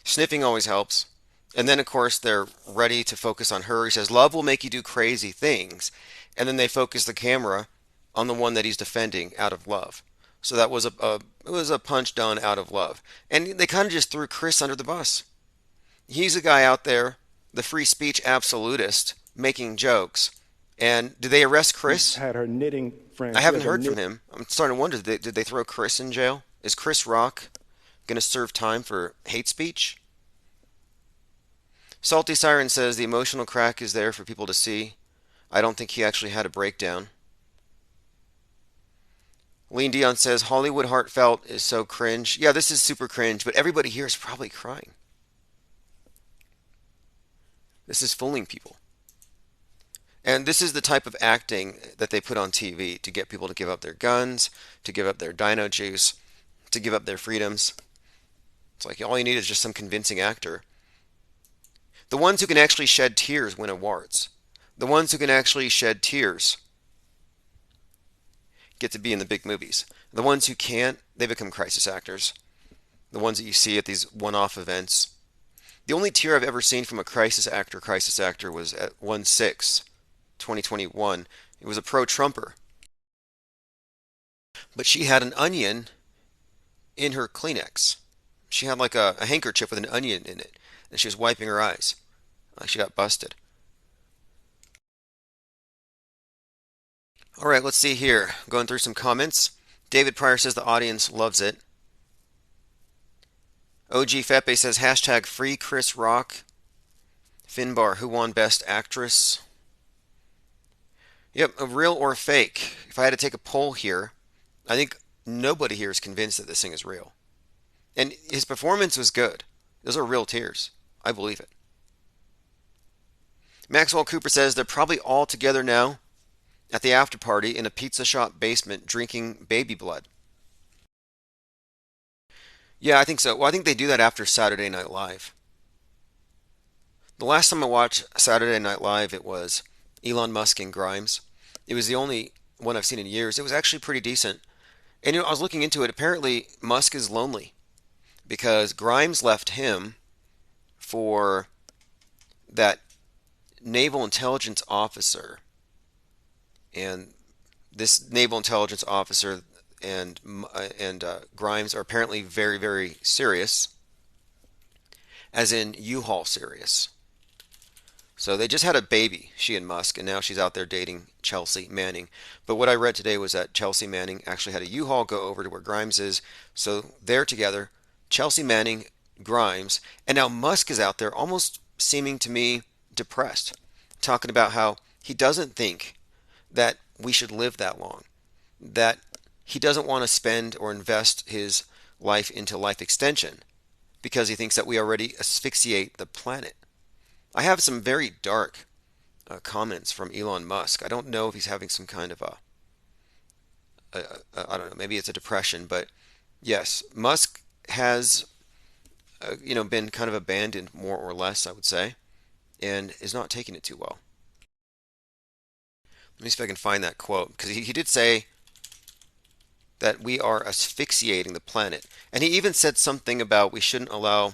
Sniffing always helps. And then, of course, they're ready to focus on her. He says, love will make you do crazy things. And then they focus the camera on the one that he's defending out of love. So that was a punch done out of love. And they kind of just threw Chris under the bus. He's a guy out there, the free speech absolutist, making jokes. And did they arrest Chris? Had her knitting friend. I haven't heard from him. I'm starting to wonder, did they throw Chris in jail? Is Chris Rock going to serve time for hate speech? Salty Siren says the emotional crack is there for people to see. I don't think he actually had a breakdown. Lean Dion says Hollywood heartfelt is so cringe. Yeah, this is super cringe, but everybody here is probably crying. This is fooling people. And this is the type of acting that they put on TV to get people to give up their guns, to give up their dino juice, to give up their freedoms. It's like all you need is just some convincing actor. The ones who can actually shed tears win awards. The ones who can actually shed tears get to be in the big movies. The ones who can't, they become crisis actors. The ones that you see at these one-off events. The only tear I've ever seen from a crisis actor was at 1/6, 2021. It was a pro-Trumper. But she had an onion in her Kleenex. She had like a handkerchief with an onion in it, and she was wiping her eyes. She got busted. All right, let's see here. Going through some comments. David Pryor says the audience loves it. OG Fepe says hashtag free Chris Rock. Finbar, who won Best Actress? Yep, a real or fake. If I had to take a poll here, I think nobody here is convinced that this thing is real. And his performance was good. Those are real tears. I believe it. Maxwell Cooper says they're probably all together now at the after party in a pizza shop basement drinking baby blood. Yeah, I think so. Well, I think they do that after Saturday Night Live. The last time I watched Saturday Night Live, it was Elon Musk and Grimes. It was the only one I've seen in years. It was actually pretty decent. And I was looking into it. Apparently, Musk is lonely because Grimes left him for that naval intelligence officer. And this naval intelligence officer and Grimes are apparently very, very serious, as in U-Haul serious. So they just had a baby, she and Musk, and now she's out there dating Chelsea Manning. But what I read today was that Chelsea Manning actually had a U-Haul go over to where Grimes is, so they're together, Chelsea Manning, Grimes, and now Musk is out there almost seeming to me depressed, talking about how he doesn't think that we should live that long, that he doesn't want to spend or invest his life into life extension because he thinks that we already asphyxiate the planet. I have some very dark comments from Elon Musk. I don't know if he's having some kind of I don't know, maybe it's a depression, but yes, Musk has been kind of abandoned more or less, I would say, and is not taking it too well. Let me see if I can find that quote, because he did say that we are asphyxiating the planet. And he even said something about we shouldn't allow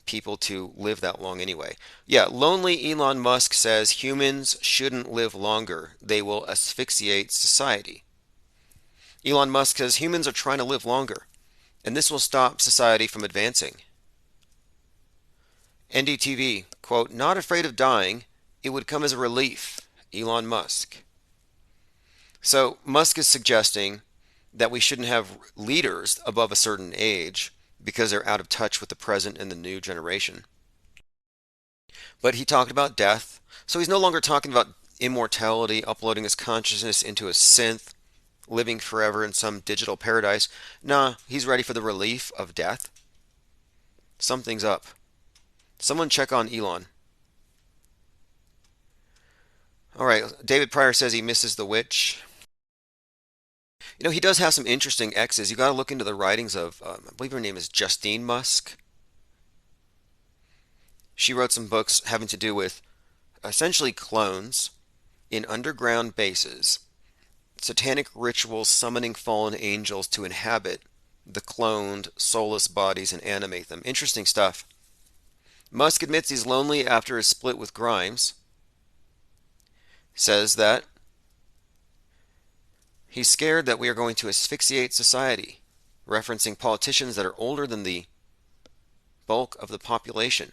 people to live that long anyway. Yeah, lonely Elon Musk says humans shouldn't live longer. They will asphyxiate society. Elon Musk says humans are trying to live longer, and this will stop society from advancing. NDTV, quote, not afraid of dying. It would come as a relief. Elon Musk. So Musk is suggesting that we shouldn't have leaders above a certain age because they're out of touch with the present and the new generation. But he talked about death, so he's no longer talking about immortality, uploading his consciousness into a synth, living forever in some digital paradise. Nah, he's ready for the relief of death. Something's up. Someone check on Elon. All right, David Pryor says he misses the witch. You know, he does have some interesting exes. You got to look into the writings of, I believe her name is Justine Musk. She wrote some books having to do with essentially clones in underground bases, satanic rituals summoning fallen angels to inhabit the cloned soulless bodies and animate them. Interesting stuff. Musk admits he's lonely after his split with Grimes. Says that he's scared that we are going to asphyxiate society, referencing politicians that are older than the bulk of the population.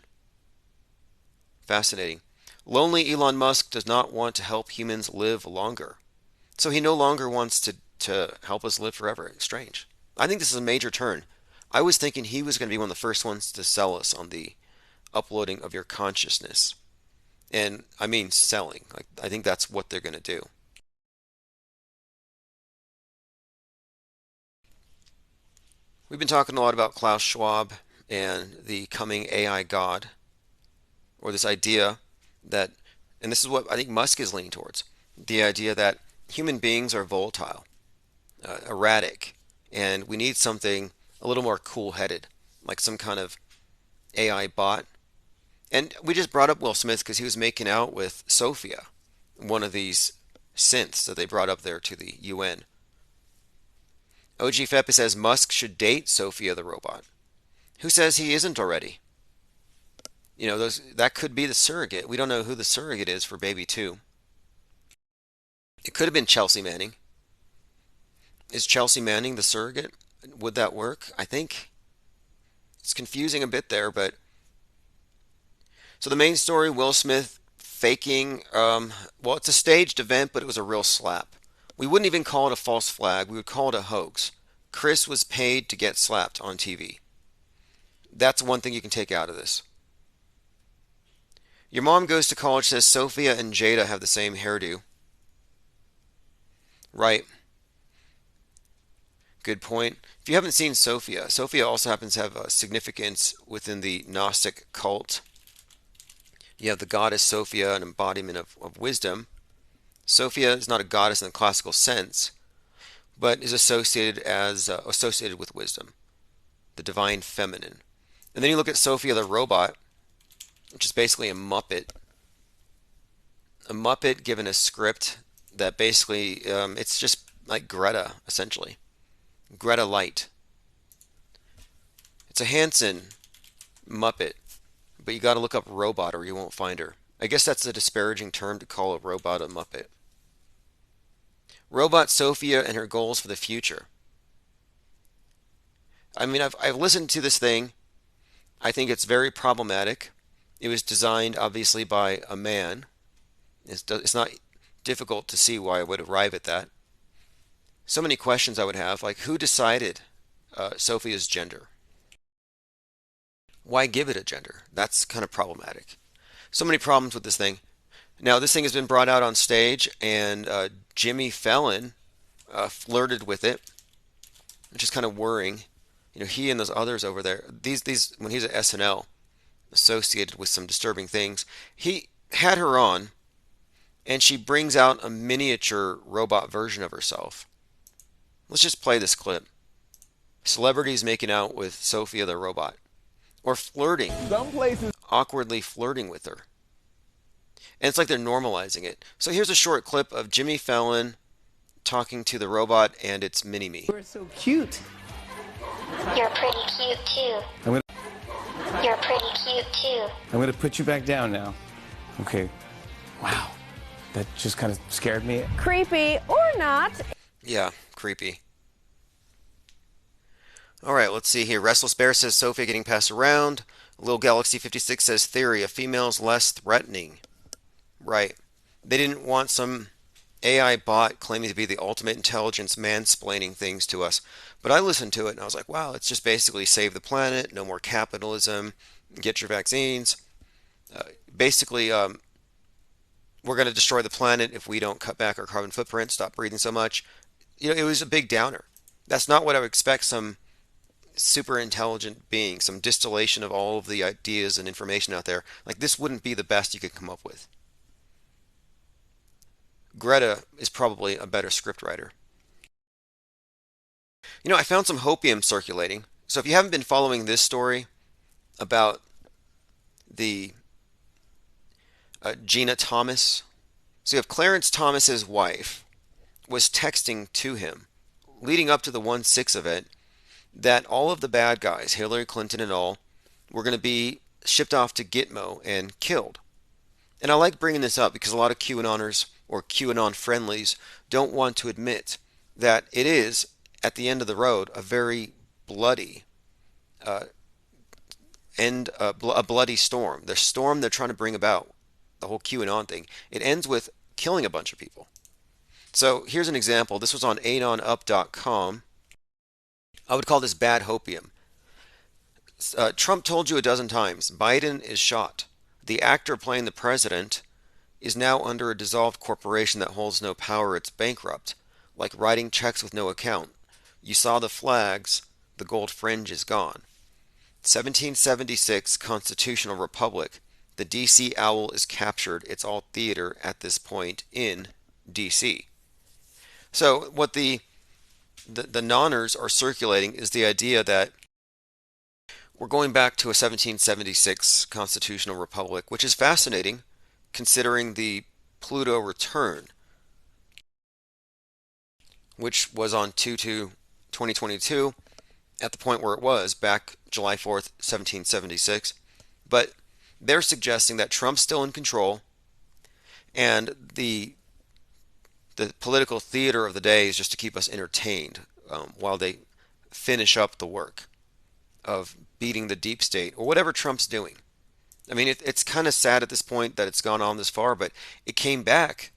Fascinating. Lonely Elon Musk does not want to help humans live longer. So he no longer wants to help us live forever. Strange. I think this is a major turn. I was thinking he was going to be one of the first ones to sell us on the uploading of your consciousness. And I mean selling. Like, I think that's what they're going to do. We've been talking a lot about Klaus Schwab and the coming AI God, or this idea that, and this is what I think Musk is leaning towards, the idea that human beings are volatile, erratic, and we need something a little more cool-headed, like some kind of AI bot. And we just brought up Will Smith because he was making out with Sophia, one of these synths that they brought up there to the UN. OG Feppa says Musk should date Sophia the robot. Who says he isn't already? You know, that could be the surrogate. We don't know who the surrogate is for baby 2. It could have been Chelsea Manning. Is Chelsea Manning the surrogate? Would that work? I think it's confusing a bit there, but so the main story, Will Smith faking, well, it's a staged event, but it was a real slap. We wouldn't even call it a false flag. We would call it a hoax. Chris was paid to get slapped on TV. That's one thing you can take out of this. Your mom goes to college, says Sophia and Jada have the same hairdo. Right. Good point. If you haven't seen Sophia, Sophia also happens to have a significance within the Gnostic cult. You have the goddess Sophia, an embodiment of wisdom. Sophia is not a goddess in the classical sense, but is associated with wisdom, the divine feminine. And then you look at Sophia the robot, which is basically a Muppet. A Muppet given a script that basically, it's just like Greta, essentially. Greta Light. It's a Hanson Muppet, but you got to look up robot or you won't find her. I guess that's a disparaging term to call a robot a Muppet. Robot Sophia and her goals for the future. I mean, I've listened to this thing. I think it's very problematic. It was designed, obviously, by a man. It's not difficult to see why I would arrive at that. So many questions I would have, like who decided Sophia's gender? Why give it a gender? That's kind of problematic. So many problems with this thing. Now, this thing has been brought out on stage, and Jimmy Fallon flirted with it, which is kind of worrying. You know, he and those others over there, these when he's at SNL, associated with some disturbing things, he had her on, and she brings out a miniature robot version of herself. Let's just play this clip. Celebrities making out with Sophia the robot, or flirting, Some places. awkwardly flirting with her. And it's like they're normalizing it. So here's a short clip of Jimmy Fallon talking to the robot and its mini-me. You're so cute. You're pretty cute too. You're pretty cute too. I'm gonna put you back down now. Okay. Wow. That just kind of scared me. Creepy or not. Yeah, creepy. All right, let's see here. Restless Bear says Sophia getting passed around. Little Galaxy 56 says theory, a female's less threatening. Right. They didn't want some AI bot claiming to be the ultimate intelligence mansplaining things to us. But I listened to it and I was like, wow, it's just basically save the planet, no more capitalism, get your vaccines. Basically, we're going to destroy the planet if we don't cut back our carbon footprint, stop breathing so much. You know, it was a big downer. That's not what I would expect some super intelligent being, some distillation of all of the ideas and information out there. Like, this wouldn't be the best you could come up with. Greta is probably a better scriptwriter. You know, I found some hopium circulating. So if you haven't been following this story about the Gina Thomas, so you have Clarence Thomas's wife was texting to him leading up to the 1/6 event that all of the bad guys, Hillary Clinton and all, were going to be shipped off to Gitmo and killed. And I like bringing this up because a lot of QAnoners or QAnon friendlies don't want to admit that it is, at the end of the road, a very bloody a bloody storm. The storm they're trying to bring about, the whole QAnon thing, it ends with killing a bunch of people. So here's an example. This was on anonup.com. I would call this bad hopium. Trump told you a dozen times, Biden is shot. The actor playing the president is now under a dissolved corporation that holds no power. It's bankrupt, like writing checks with no account. You saw the flags, the gold fringe is gone. 1776 Constitutional Republic. The DC owl is captured. It's all theater at this point in DC. So what the nonners are circulating is the idea that We're going back to a 1776 constitutional republic, which is fascinating considering the Pluto return, which was on 2/2/2022 at the point where it was back July 4th, 1776. But they're suggesting that Trump's still in control, and the political theater of the day is just to keep us entertained while they finish up the work of beating the deep state or whatever Trump's doing. I mean, it's kind of sad at this point that it's gone on this far, but it came back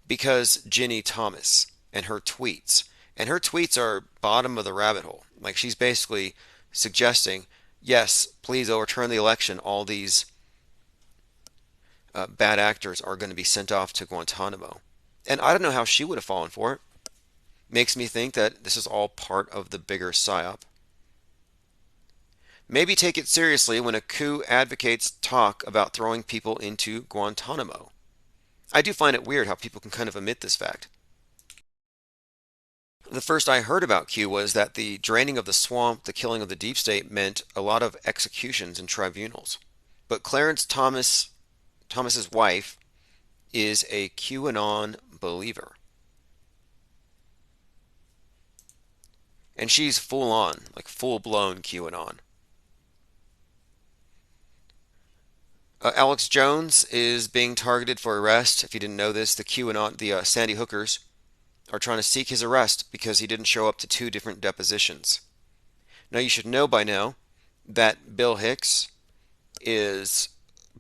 because Ginny Thomas and her tweets. And her tweets are bottom of the rabbit hole. Like, she's basically suggesting, yes, please overturn the election. All these bad actors are going to be sent off to Guantanamo. And I don't know how she would have fallen for it. Makes me think that this is all part of the bigger PSYOP. Maybe take it seriously when a coup advocates talk about throwing people into Guantanamo. I do find it weird how people can kind of omit this fact. The first I heard about Q was that the draining of the swamp, the killing of the deep state, meant a lot of executions and tribunals. But Clarence Thomas's wife is a QAnon believer. And she's full on, like full-blown QAnon. Alex Jones is being targeted for arrest. If you didn't know this, the Sandy Hookers are trying to seek his arrest because he didn't show up to 2 different depositions. Now, you should know by now that Bill Hicks is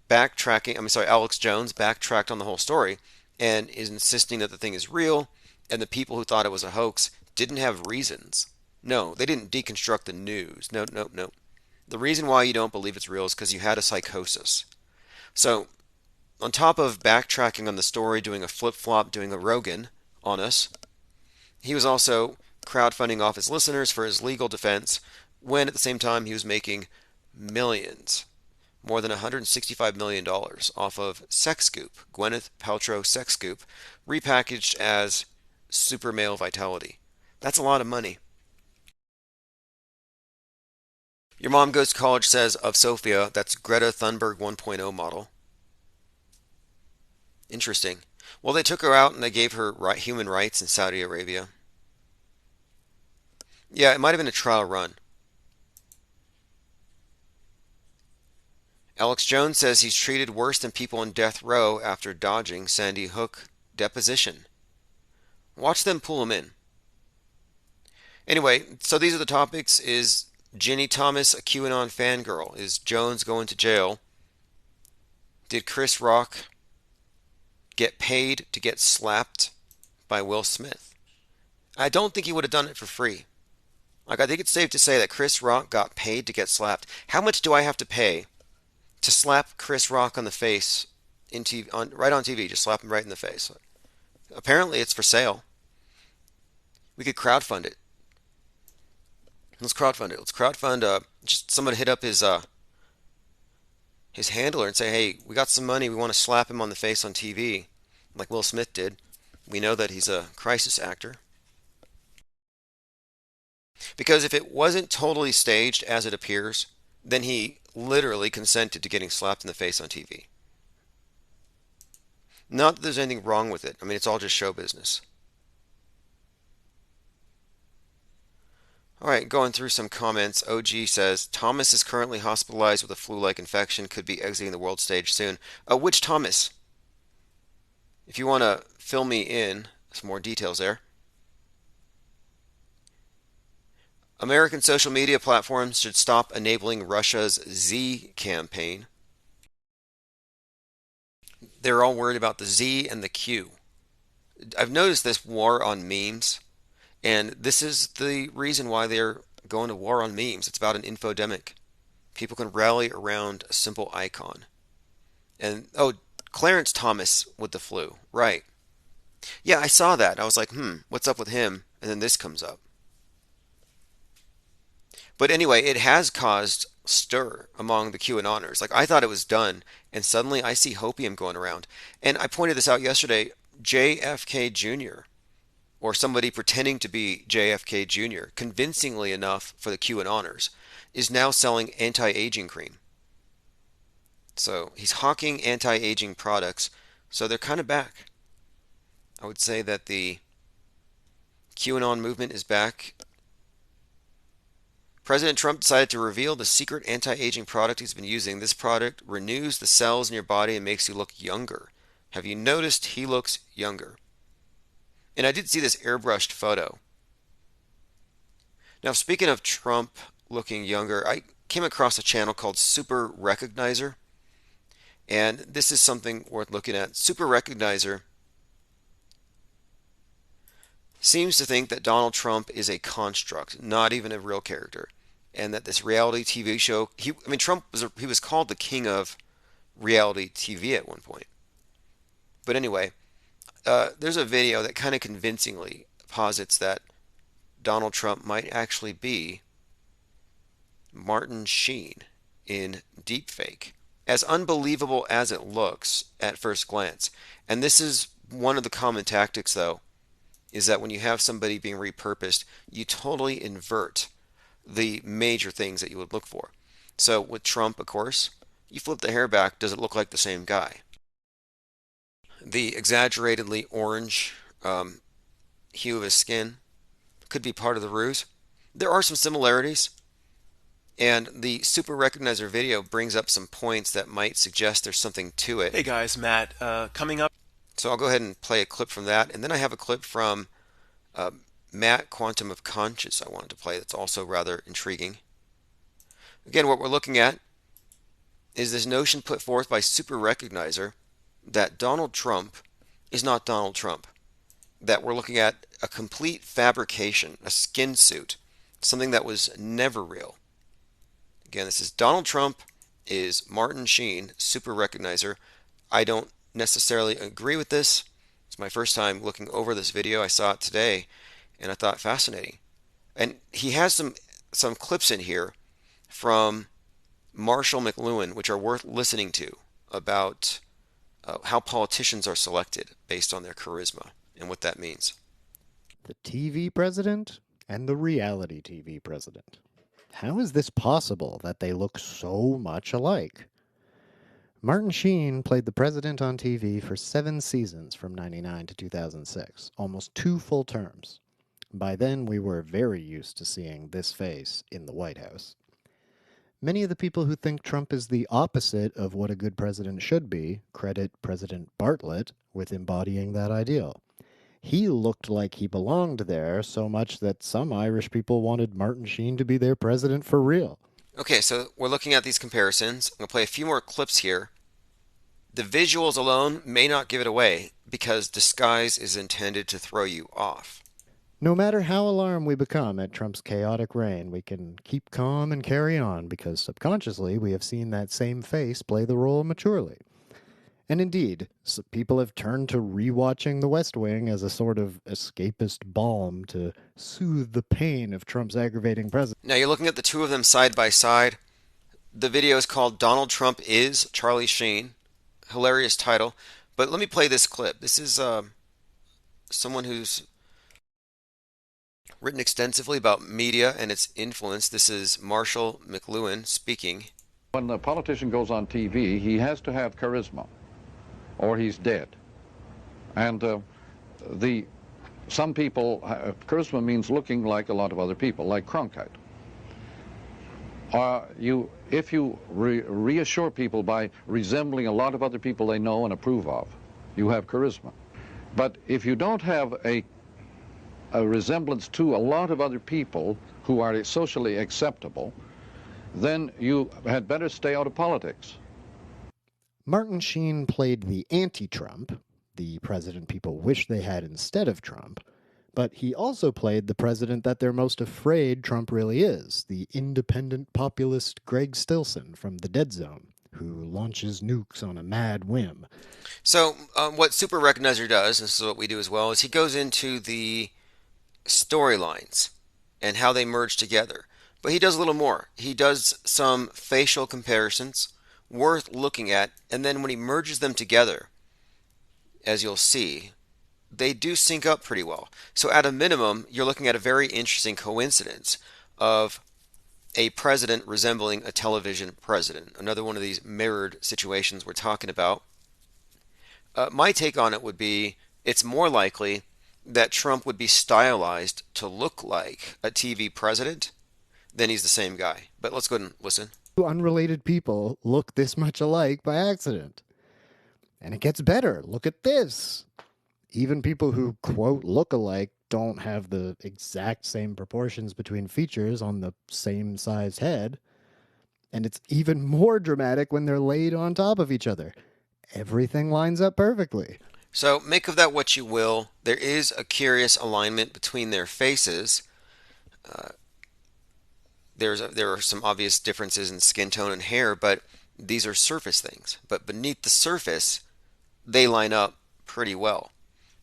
Alex Jones backtracked on the whole story and is insisting that the thing is real, and the people who thought it was a hoax didn't have reasons. No, they didn't deconstruct the news. No. The reason why you don't believe it's real is because you had a psychosis. So, on top of backtracking on the story, doing a flip-flop, doing a Rogan on us, he was also crowdfunding off his listeners for his legal defense, when at the same time he was making millions, more than $165 million off of Sex Scoop, Gwyneth Paltrow Sex Scoop, repackaged as super male vitality. That's a lot of money. Your Mom Goes to College says of Sophia, that's Greta Thunberg 1.0 model. Interesting. Well, they took her out and they gave her human rights in Saudi Arabia. Yeah, it might have been a trial run. Alex Jones says he's treated worse than people on death row after dodging Sandy Hook deposition. Watch them pull him in. Anyway, so these are the topics. Is Ginny Thomas a QAnon fangirl? Is Jones going to jail? Did Chris Rock get paid to get slapped by Will Smith? I don't think he would have done it for free. Like, I think it's safe to say that Chris Rock got paid to get slapped. How much do I have to pay to slap Chris Rock on the face right on TV? Just slap him right in the face. Apparently it's for sale. We could crowdfund it. Let's crowdfund it. Let's crowdfund. Just someone hit up his handler and say, hey, we got some money. We want to slap him on the face on TV, like Will Smith did. We know that he's a crisis actor. Because if it wasn't totally staged as it appears, then he literally consented to getting slapped in the face on TV. Not that there's anything wrong with it. I mean, it's all just show business. All right, going through some comments. OG says, Thomas is currently hospitalized with a flu-like infection, could be exiting the world stage soon. Which Thomas? If you want to fill me in, some more details there. American social media platforms should stop enabling Russia's Z campaign. They're all worried about the Z and the Q. I've noticed this war on memes. And this is the reason why they're going to war on memes. It's about an infodemic. People can rally around a simple icon. And, Clarence Thomas with the flu. Right. Yeah, I saw that. I was like, what's up with him? And then this comes up. But anyway, it has caused stir among the QAnoners. Like, I thought it was done, and suddenly I see hopium going around. And I pointed this out yesterday. JFK Jr. or somebody pretending to be JFK Jr., convincingly enough for the QAnoners, is now selling anti-aging cream. So he's hawking anti-aging products, so they're kind of back. I would say that the QAnon movement is back. President Trump decided to reveal the secret anti-aging product he's been using. This product renews the cells in your body and makes you look younger. Have you noticed he looks younger? And I did see this airbrushed photo. Now, speaking of Trump looking younger, I came across a channel called Super Recognizer. And this is something worth looking at. Super Recognizer seems to think that Donald Trump is a construct, not even a real character, and that this reality TV show, Trump was called the king of reality TV at one point. But anyway, there's a video that kind of convincingly posits that Donald Trump might actually be Martin Sheen in deepfake, as unbelievable as it looks at first glance. And this is one of the common tactics, though, is that when you have somebody being repurposed, you totally invert the major things that you would look for. So with Trump, of course, you flip the hair back, does it look like the same guy? The exaggeratedly orange hue of his skin could be part of the ruse. There are some similarities, and the Super Recognizer video brings up some points that might suggest there's something to it. Hey guys, Matt, coming up. So I'll go ahead and play a clip from that, and then I have a clip from Matt Quantum of Conscious I wanted to play that's also rather intriguing. Again, what we're looking at is this notion put forth by Super Recognizer that Donald Trump is not Donald Trump. That we're looking at a complete fabrication, a skin suit, something that was never real. Again, this is Donald Trump is Martin Sheen, Super Recognizer. I don't necessarily agree with this. It's my first time looking over this video. I saw it today, and I thought fascinating. And he has some clips in here from Marshall McLuhan, which are worth listening to, about how politicians are selected based on their charisma and what that means. The TV president and the reality TV president. How is this possible that they look so much alike? Martin Sheen played the president on TV for 7 seasons from 1999 to 2006, almost 2 full terms. By then, we were very used to seeing this face in the White House. Many of the people who think Trump is the opposite of what a good president should be credit President Bartlett with embodying that ideal. He looked like he belonged there so much that some Irish people wanted Martin Sheen to be their president for real. Okay, so we're looking at these comparisons. I'm going to play a few more clips here. The visuals alone may not give it away because disguise is intended to throw you off. No matter how alarmed we become at Trump's chaotic reign, we can keep calm and carry on because subconsciously we have seen that same face play the role maturely. And indeed, people have turned to rewatching The West Wing as a sort of escapist balm to soothe the pain of Trump's aggravating presence. Now you're looking at the two of them side by side. The video is called Donald Trump is Charlie Sheen. Hilarious title. But let me play this clip. This is someone who's written extensively about media and its influence. This is Marshall McLuhan speaking. When a politician goes on TV, he has to have charisma, or he's dead. And some people, charisma means looking like a lot of other people, like Cronkite. If you reassure people by resembling a lot of other people they know and approve of, you have charisma. But if you don't have a resemblance to a lot of other people who are socially acceptable, then you had better stay out of politics. Martin Sheen played the anti-Trump, the president people wish they had instead of Trump, but he also played the president that they're most afraid Trump really is, the independent populist Greg Stilson from The Dead Zone, who launches nukes on a mad whim. So what Super Recognizer does, and this is what we do as well, is he goes into the storylines and how they merge together. But he does a little more. He does some facial comparisons worth looking at, and then when he merges them together, as you'll see, they do sync up pretty well. So at a minimum, you're looking at a very interesting coincidence of a president resembling a television president. Another one of these mirrored situations we're talking about. My take on it would be it's more likely that Trump would be stylized to look like a TV president than he's the same guy. But let's go ahead and listen. Two unrelated people look this much alike by accident. And it gets better. Look at this. Even people who, quote, look alike don't have the exact same proportions between features on the same size head. And it's even more dramatic when they're laid on top of each other. Everything lines up perfectly. So make of that what you will. There is a curious alignment between their faces. There are some obvious differences in skin tone and hair, but these are surface things. But beneath the surface, they line up pretty well.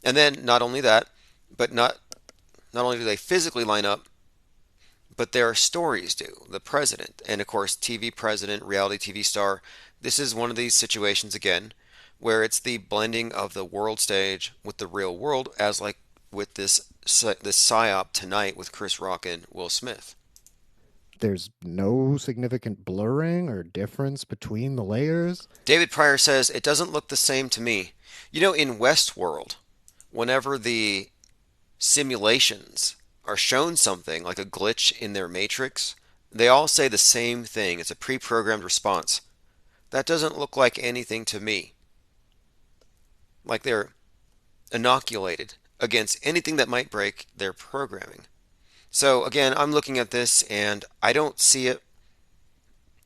And then not only that, but not only do they physically line up, but their stories do. The president, and of course, TV president, reality TV star. This is one of these situations again, where it's the blending of the world stage with the real world, as like with this PSYOP tonight with Chris Rock and Will Smith. There's no significant blurring or difference between the layers. David Pryor says, it doesn't look the same to me. You know, in Westworld, whenever the simulations are shown something like a glitch in their matrix, they all say the same thing. It's a pre-programmed response. That doesn't look like anything to me. Like they're inoculated against anything that might break their programming. So again, I'm looking at this and I don't see it.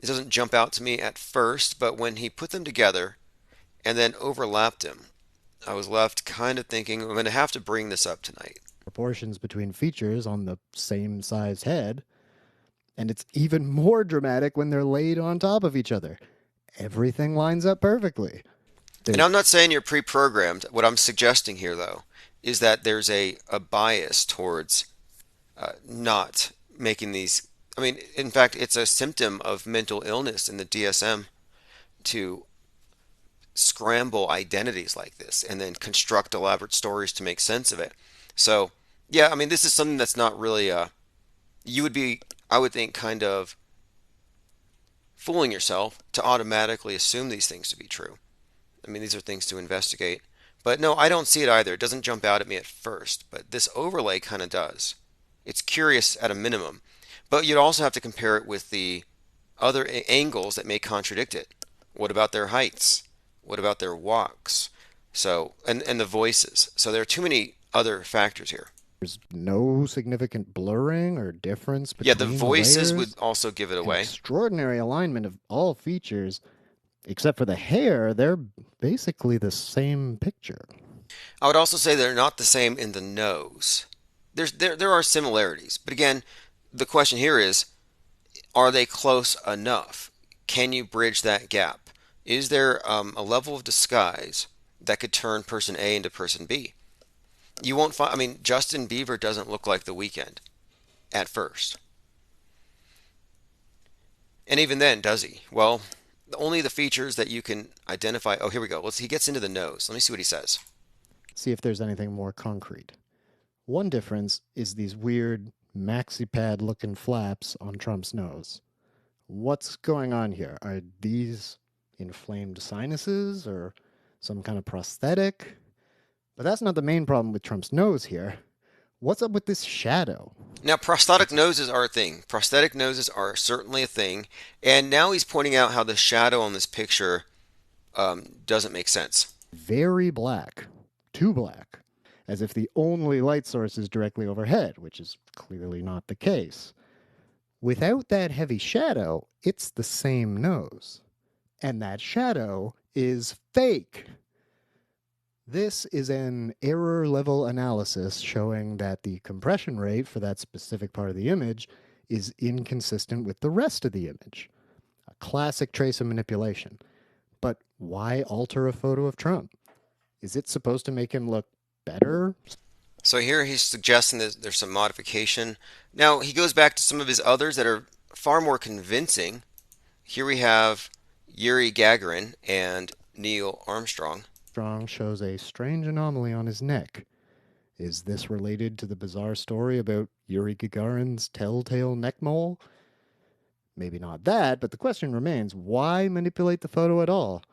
It doesn't jump out to me at first, but when he put them together and then overlapped them, I was left kind of thinking, I'm going to have to bring this up tonight. Proportions between features on the same size head. And it's even more dramatic when they're laid on top of each other. Everything lines up perfectly. And I'm not saying you're pre-programmed. What I'm suggesting here, though, is that there's a bias towards not making these. I mean, in fact, it's a symptom of mental illness in the DSM to scramble identities like this and then construct elaborate stories to make sense of it. So, yeah, I mean, this is something that's not really you would be, I would think, kind of fooling yourself to automatically assume these things to be true. I mean, these are things to investigate. But no, I don't see it either. It doesn't jump out at me at first, but this overlay kind of does. It's curious at a minimum, but you'd also have to compare it with the other angles that may contradict it. What about their heights? What about their walks? So, and the voices. So there are too many other factors here. There's no significant blurring or difference between Yeah, the voices layers. would also give it away. Extraordinary alignment of all features, except for the hair. They're basically the same picture. I would also say they're not the same in the nose. There are similarities, but again, the question here is, are they close enough? Can you bridge that gap? Is there a level of disguise that could turn person A into person B? You won't find. I mean, Justin Bieber doesn't look like The Weeknd at first, and even then, does he? Well, only the features that you can identify. Oh, here we go. He gets into the nose. Let me see what he says. See if there's anything more concrete. One difference is these weird maxi pad looking flaps on Trump's nose. What's going on here? Are these inflamed sinuses or some kind of prosthetic? But that's not the main problem with Trump's nose here. What's up with this shadow? Now, prosthetic noses are a thing. Prosthetic noses are certainly a thing. And now he's pointing out how the shadow on this picture doesn't make sense. Very black. Too black. As if the only light source is directly overhead, which is clearly not the case. Without that heavy shadow, it's the same nose. And that shadow is fake. This is an error level analysis showing that the compression rate for that specific part of the image is inconsistent with the rest of the image. A classic trace of manipulation. But why alter a photo of Trump? Is it supposed to make him look better? So here he's suggesting that there's some modification. Now he goes back to some of his others that are far more convincing. Here we have Yuri Gagarin and Neil Armstrong. Armstrong shows a strange anomaly on his neck. Is this related to the bizarre story about Yuri Gagarin's telltale neck mole? Maybe not that, but the question remains, why manipulate the photo at all?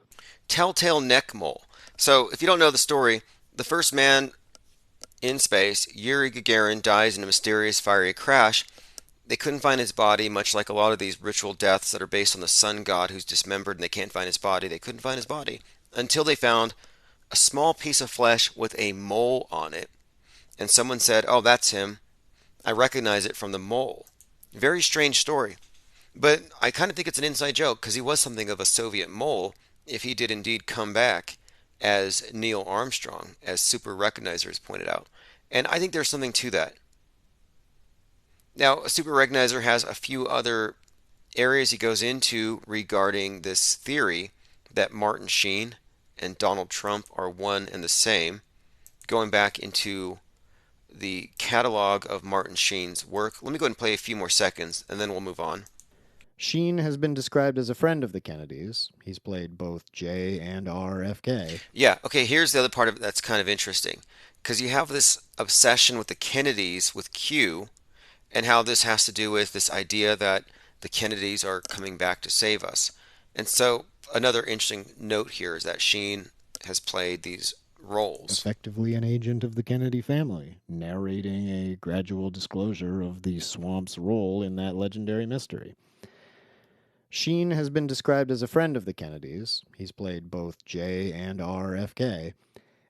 Telltale neck mole. So, if you don't know the story, the first man in space, Yuri Gagarin, dies in a mysterious fiery crash. They couldn't find his body, much like a lot of these ritual deaths that are based on the sun god who's dismembered and they can't find his body. They couldn't find his body until they found a small piece of flesh with a mole on it. And someone said, "Oh, that's him. I recognize it from the mole." Very strange story. But I kind of think it's an inside joke because he was something of a Soviet mole if he did indeed come back as Neil Armstrong, as Super Recognizers pointed out. And I think there's something to that. Now, a Super Recognizer has a few other areas he goes into regarding this theory that Martin Sheen and Donald Trump are one and the same, going back into the catalog of Martin Sheen's work. Let me go ahead and play a few more seconds, and then we'll move on. Sheen has been described as a friend of the Kennedys. He's played both J and RFK. Yeah, okay, here's the other part of it that's kind of interesting. Because you have this obsession with the Kennedys with Q, and how this has to do with this idea that the Kennedys are coming back to save us. And so, another interesting note here is that Sheen has played these roles. Effectively an agent of the Kennedy family, narrating a gradual disclosure of the swamp's role in that legendary mystery. Sheen has been described as a friend of the Kennedys. He's played both J and RFK.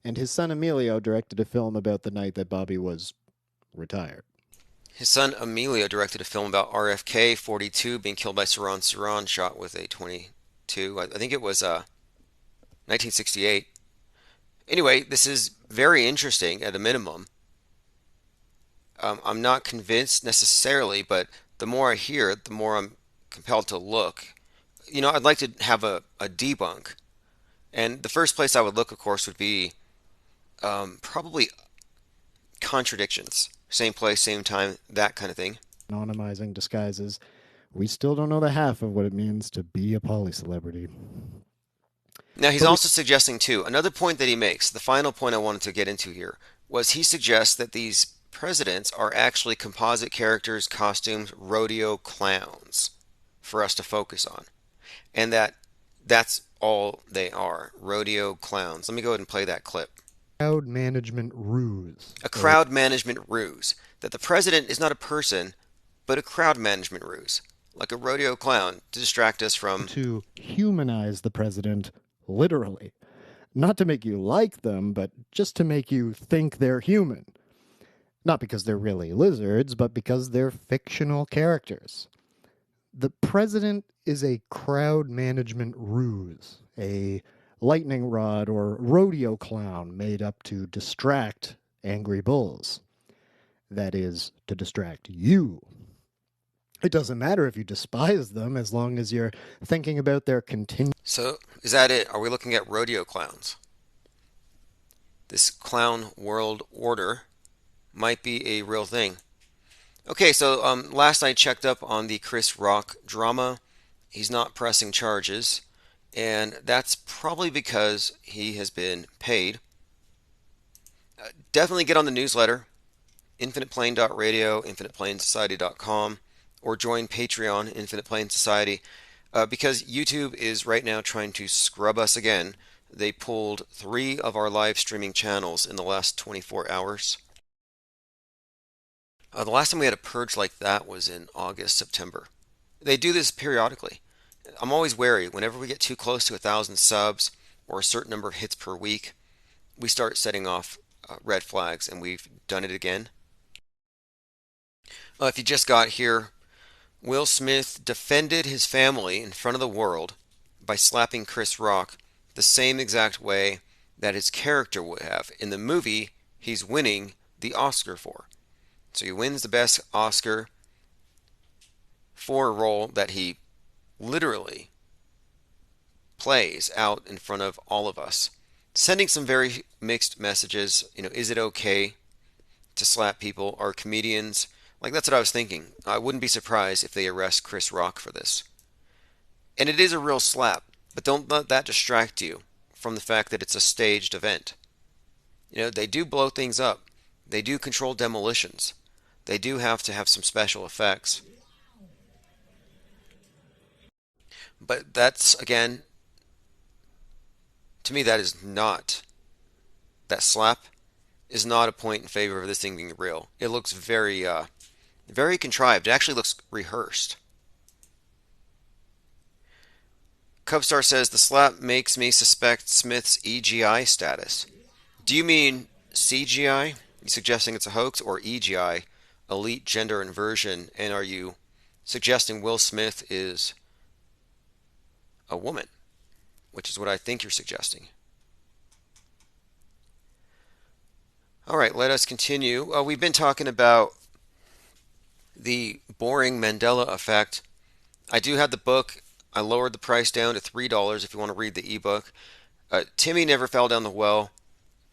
And his son Emilio directed a film about the night that Bobby was retired. His son Emilio directed a film about RFK 42 being killed by Saran Saran, shot with a 22. I think it was 1968. Anyway, this is very interesting at a minimum. I'm not convinced necessarily, but the more I hear it, the more I'm compelled to look. You know, I'd like to have a debunk. And the first place I would look, of course, would be probably contradictions. Same place, same time, that kind of thing. Anonymizing disguises. We still don't know the half of what it means to be a poly-celebrity. Now, he's also suggesting, too, another point that he makes, the final point I wanted to get into here, was he suggests that these presidents are actually composite characters, costumes, rodeo clowns for us to focus on. And that's all they are, rodeo clowns. Let me go ahead and play that clip. Crowd management ruse. A crowd management ruse. That the president is not a person, but a crowd management ruse. Like a rodeo clown to distract us from... To humanize the president, literally. Not to make you like them, but just to make you think they're human. Not because they're really lizards, but because they're fictional characters. The president is a crowd management ruse, a lightning rod or rodeo clown made up to distract angry bulls. That is, to distract you. It doesn't matter if you despise them as long as you're thinking about their continued... So, is that it? Are we looking at rodeo clowns? This clown world order might be a real thing. Okay, so last I checked up on the Chris Rock drama. He's not pressing charges, and that's probably because he has been paid. Definitely get on the newsletter, infiniteplane.radio, infiniteplanesociety.com, or join Patreon, Infinite Plane Society, because YouTube is right now trying to scrub us again. They pulled 3 of our live streaming channels in the last 24 hours. The last time we had a purge like that was in August, September. They do this periodically. I'm always wary. Whenever we get too close to 1,000 subs or a certain number of hits per week, we start setting off red flags, and we've done it again. If you just got here, Will Smith defended his family in front of the world by slapping Chris Rock the same exact way that his character would have in the movie he's winning the Oscar for. So he wins the best Oscar for a role that he literally plays out in front of all of us, sending some very mixed messages. You know, is it okay to slap people? Are comedians... Like, that's what I was thinking. I wouldn't be surprised if they arrest Chris Rock for this. And it is a real slap, but don't let that distract you from the fact that it's a staged event. You know, they do blow things up, They do control demolitions. They do have to have some special effects. But that's, again, to me, that slap is not a point in favor of this thing being real. It looks very, very contrived. It actually looks rehearsed. Cubstar says the slap makes me suspect Smith's EGI status. Do you mean CGI? You suggesting it's a hoax, or EGI, elite gender inversion? And are you suggesting Will Smith is a woman, which is what I think you're suggesting? All right, let us continue. We've been talking about the boring Mandela effect. I do have the book. I lowered the price down to $3 if you want to read the ebook. Timmy never fell down the well.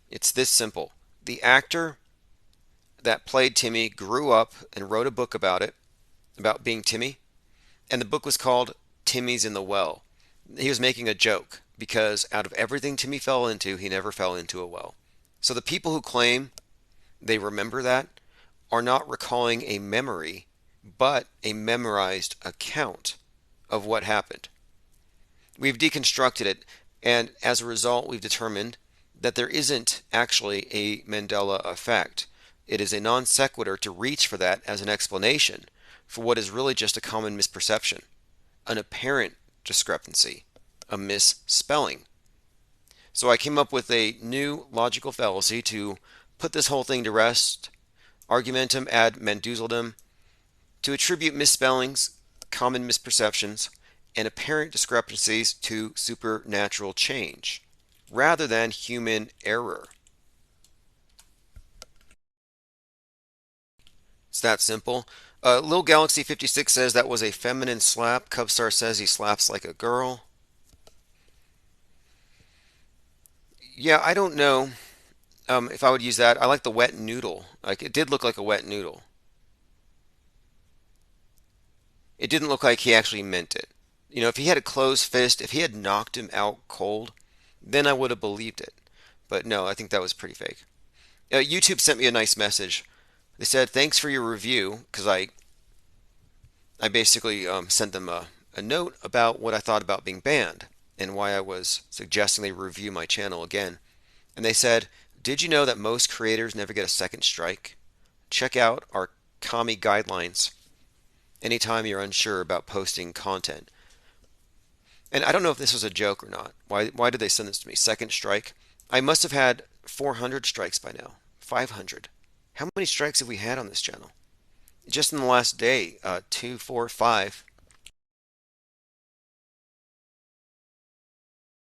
It's this simple. The actor that played Timmy grew up and wrote a book about it, about being Timmy, and the book was called Timmy's in the Well. He was making a joke because out of everything Timmy fell into, he never fell into a well. So the people who claim they remember that are not recalling a memory, but a memorized account of what happened. We've deconstructed it, and as a result, we've determined that there isn't actually a Mandela effect. It is a non sequitur to reach for that as an explanation for what is really just a common misperception, an apparent discrepancy, a misspelling. So I came up with a new logical fallacy to put this whole thing to rest, argumentum ad menduseldum, to attribute misspellings, common misperceptions, and apparent discrepancies to supernatural change, rather than human error. It's that simple. Lil Galaxy 56 says that was a feminine slap. Cubstar says he slaps like a girl. Yeah, I don't know if I would use that. I like the wet noodle. Like, it did look like a wet noodle. It didn't look like he actually meant it. You know, if he had a closed fist, if he had knocked him out cold, then I would have believed it. But no, I think that was pretty fake. YouTube sent me a nice message. They said, thanks for your review, because I basically sent them a note about what I thought about being banned and why I was suggesting they review my channel again. And they said, did you know that most creators never get a second strike? Check out our Kami guidelines anytime you're unsure about posting content. And I don't know if this was a joke or not. Why did they send this to me? Second strike? I must have had 400 strikes by now. 500. How many strikes have we had on this channel? Just in the last day, 2, 4, 5.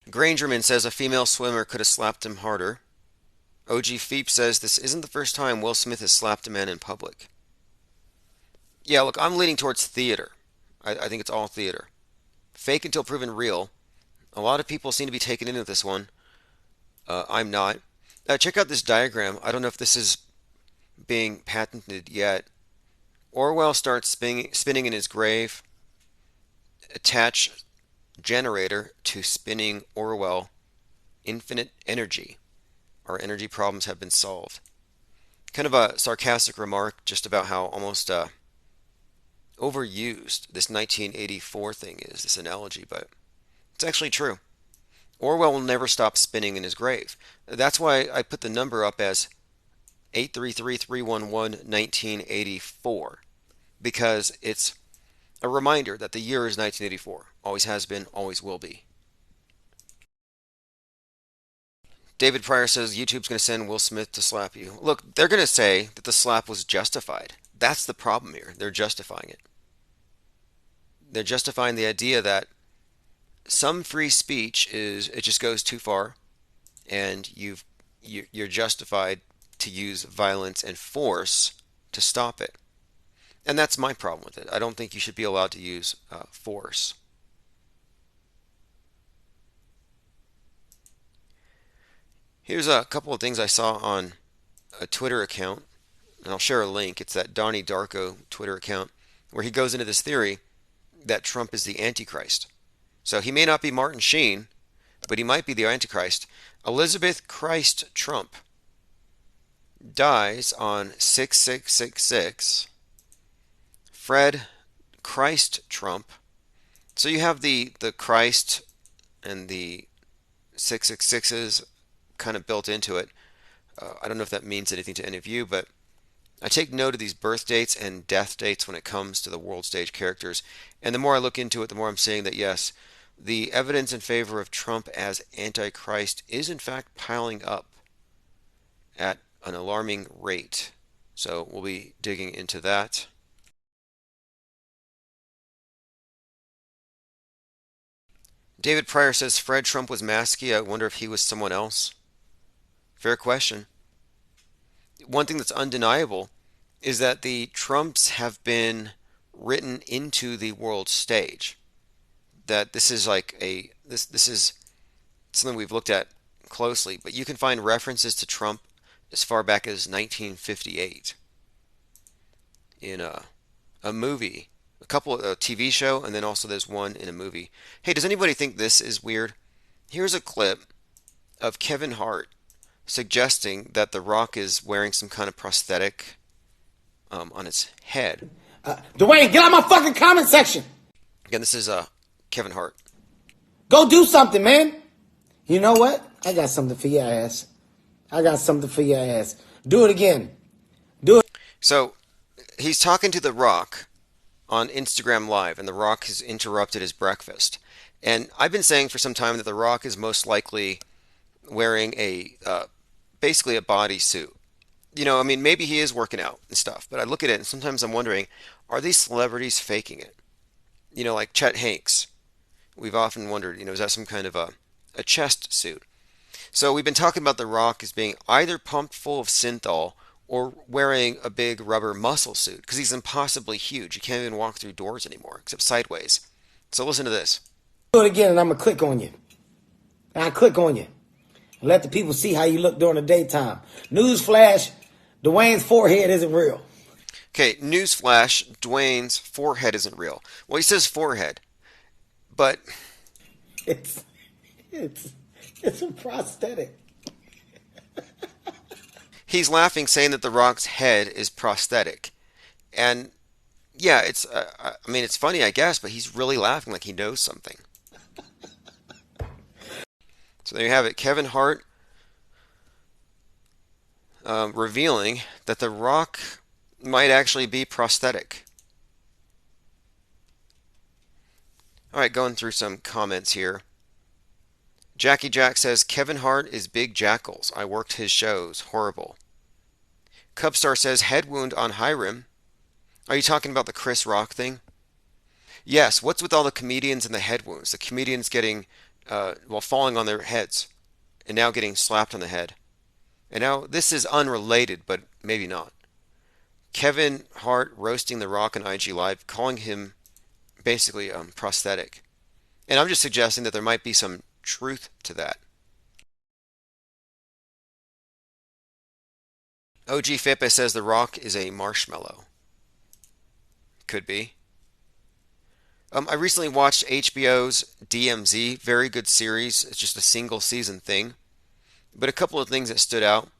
Grangerman says a female swimmer could have slapped him harder. OG Feep says this isn't the first time Will Smith has slapped a man in public. Yeah, look, I'm leaning towards theater. I think it's all theater. Fake until proven real. A lot of people seem to be taken into this one. I'm not. Check out this diagram. I don't know if this is being patented yet. Orwell starts spinning in his grave. Attach generator to spinning Orwell. Infinite energy. Our energy problems have been solved. Kind of a sarcastic remark just about how almost overused this 1984 thing is, this analogy, but it's actually true. Orwell will never stop spinning in his grave. That's why I put the number up as 833-311-1984, because it's a reminder that the year is 1984. Always has been, always will be. David Pryor says YouTube's going to send Will Smith to slap you. Look, they're going to say that the slap was justified. That's the problem here. They're justifying it. They're justifying the idea that some free speech it just goes too far, and you're justified to use violence and force to stop it. And that's my problem with it. I don't think you should be allowed to use force. Here's a couple of things I saw on a Twitter account, and I'll share a link. It's that Donnie Darko Twitter account where he goes into this theory that Trump is the Antichrist. So he may not be Martin Sheen, but he might be the Antichrist. Elizabeth Christ Trump. dies on 6666, Fred Christ Trump. So you have the Christ and the 666s kind of built into it. I don't know if that means anything to any of you, but I take note of these birth dates and death dates when it comes to the world stage characters. And the more I look into it, the more I'm seeing that yes, the evidence in favor of Trump as Antichrist is in fact piling up at an alarming rate. So we'll be digging into that. David Pryor says Fred Trump was masky. I wonder if he was someone else. Fair question. One thing that's undeniable is that the Trumps have been written into the world stage. That this is like this is something we've looked at closely, but you can find references to Trump as far back as 1958 in a movie, a TV show, and then also there's one in a movie. Hey, does anybody think this is weird? Here's a clip of Kevin Hart suggesting that The Rock is wearing some kind of prosthetic on his head. Dwayne, get out my fucking comment section. Again, this is Kevin Hart. Go do something, man. You know what? I got something for your ass. I got something for your ass. Do it again. Do it. So he's talking to The Rock on Instagram Live, and The Rock has interrupted his breakfast. And I've been saying for some time that The Rock is most likely wearing basically a bodysuit. You know, I mean, maybe he is working out and stuff, but I look at it and sometimes I'm wondering, are these celebrities faking it? You know, like Chet Hanks. We've often wondered, is that some kind of a chest suit? So we've been talking about The Rock as being either pumped full of synthol or wearing a big rubber muscle suit because he's impossibly huge. You can't even walk through doors anymore except sideways. So listen to this. Do it again and I'm going to click on you. And I click on you. And let the people see how you look during the daytime. Newsflash, Dwayne's forehead isn't real. Okay, newsflash, Dwayne's forehead isn't real. Well, he says forehead, but it's a prosthetic. He's laughing, saying that The Rock's head is prosthetic. And yeah, it's funny, I guess, but he's really laughing like he knows something. So there you have it. Kevin Hart revealing that The Rock might actually be prosthetic. All right, going through some comments here. Jackie Jack says, Kevin Hart is big jackals. I worked his shows. Horrible. Cubstar says, head wound on Hiram. Are you talking about the Chris Rock thing? Yes, what's with all the comedians and the head wounds? The comedians getting, falling on their heads and now getting slapped on the head. And now, this is unrelated, but maybe not. Kevin Hart roasting The Rock on IG Live, calling him basically prosthetic. And I'm just suggesting that there might be some truth to that. OG Fippe says The Rock is a marshmallow. Could be. I recently watched HBO's DMZ. Very good series. It's just a single season thing. But a couple of things that stood out.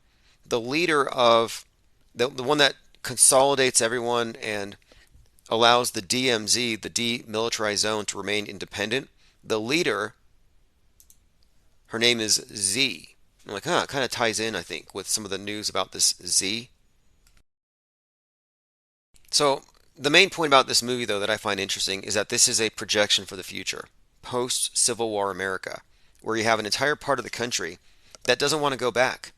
The leader of the one that consolidates everyone and allows the DMZ, the demilitarized zone, to remain independent. The leader, her name is Z. I'm like, it kind of ties in, I think, with some of the news about this Z. So the main point about this movie, though, that I find interesting is that this is a projection for the future, post-Civil War America, where you have an entire part of the country that doesn't want to go back.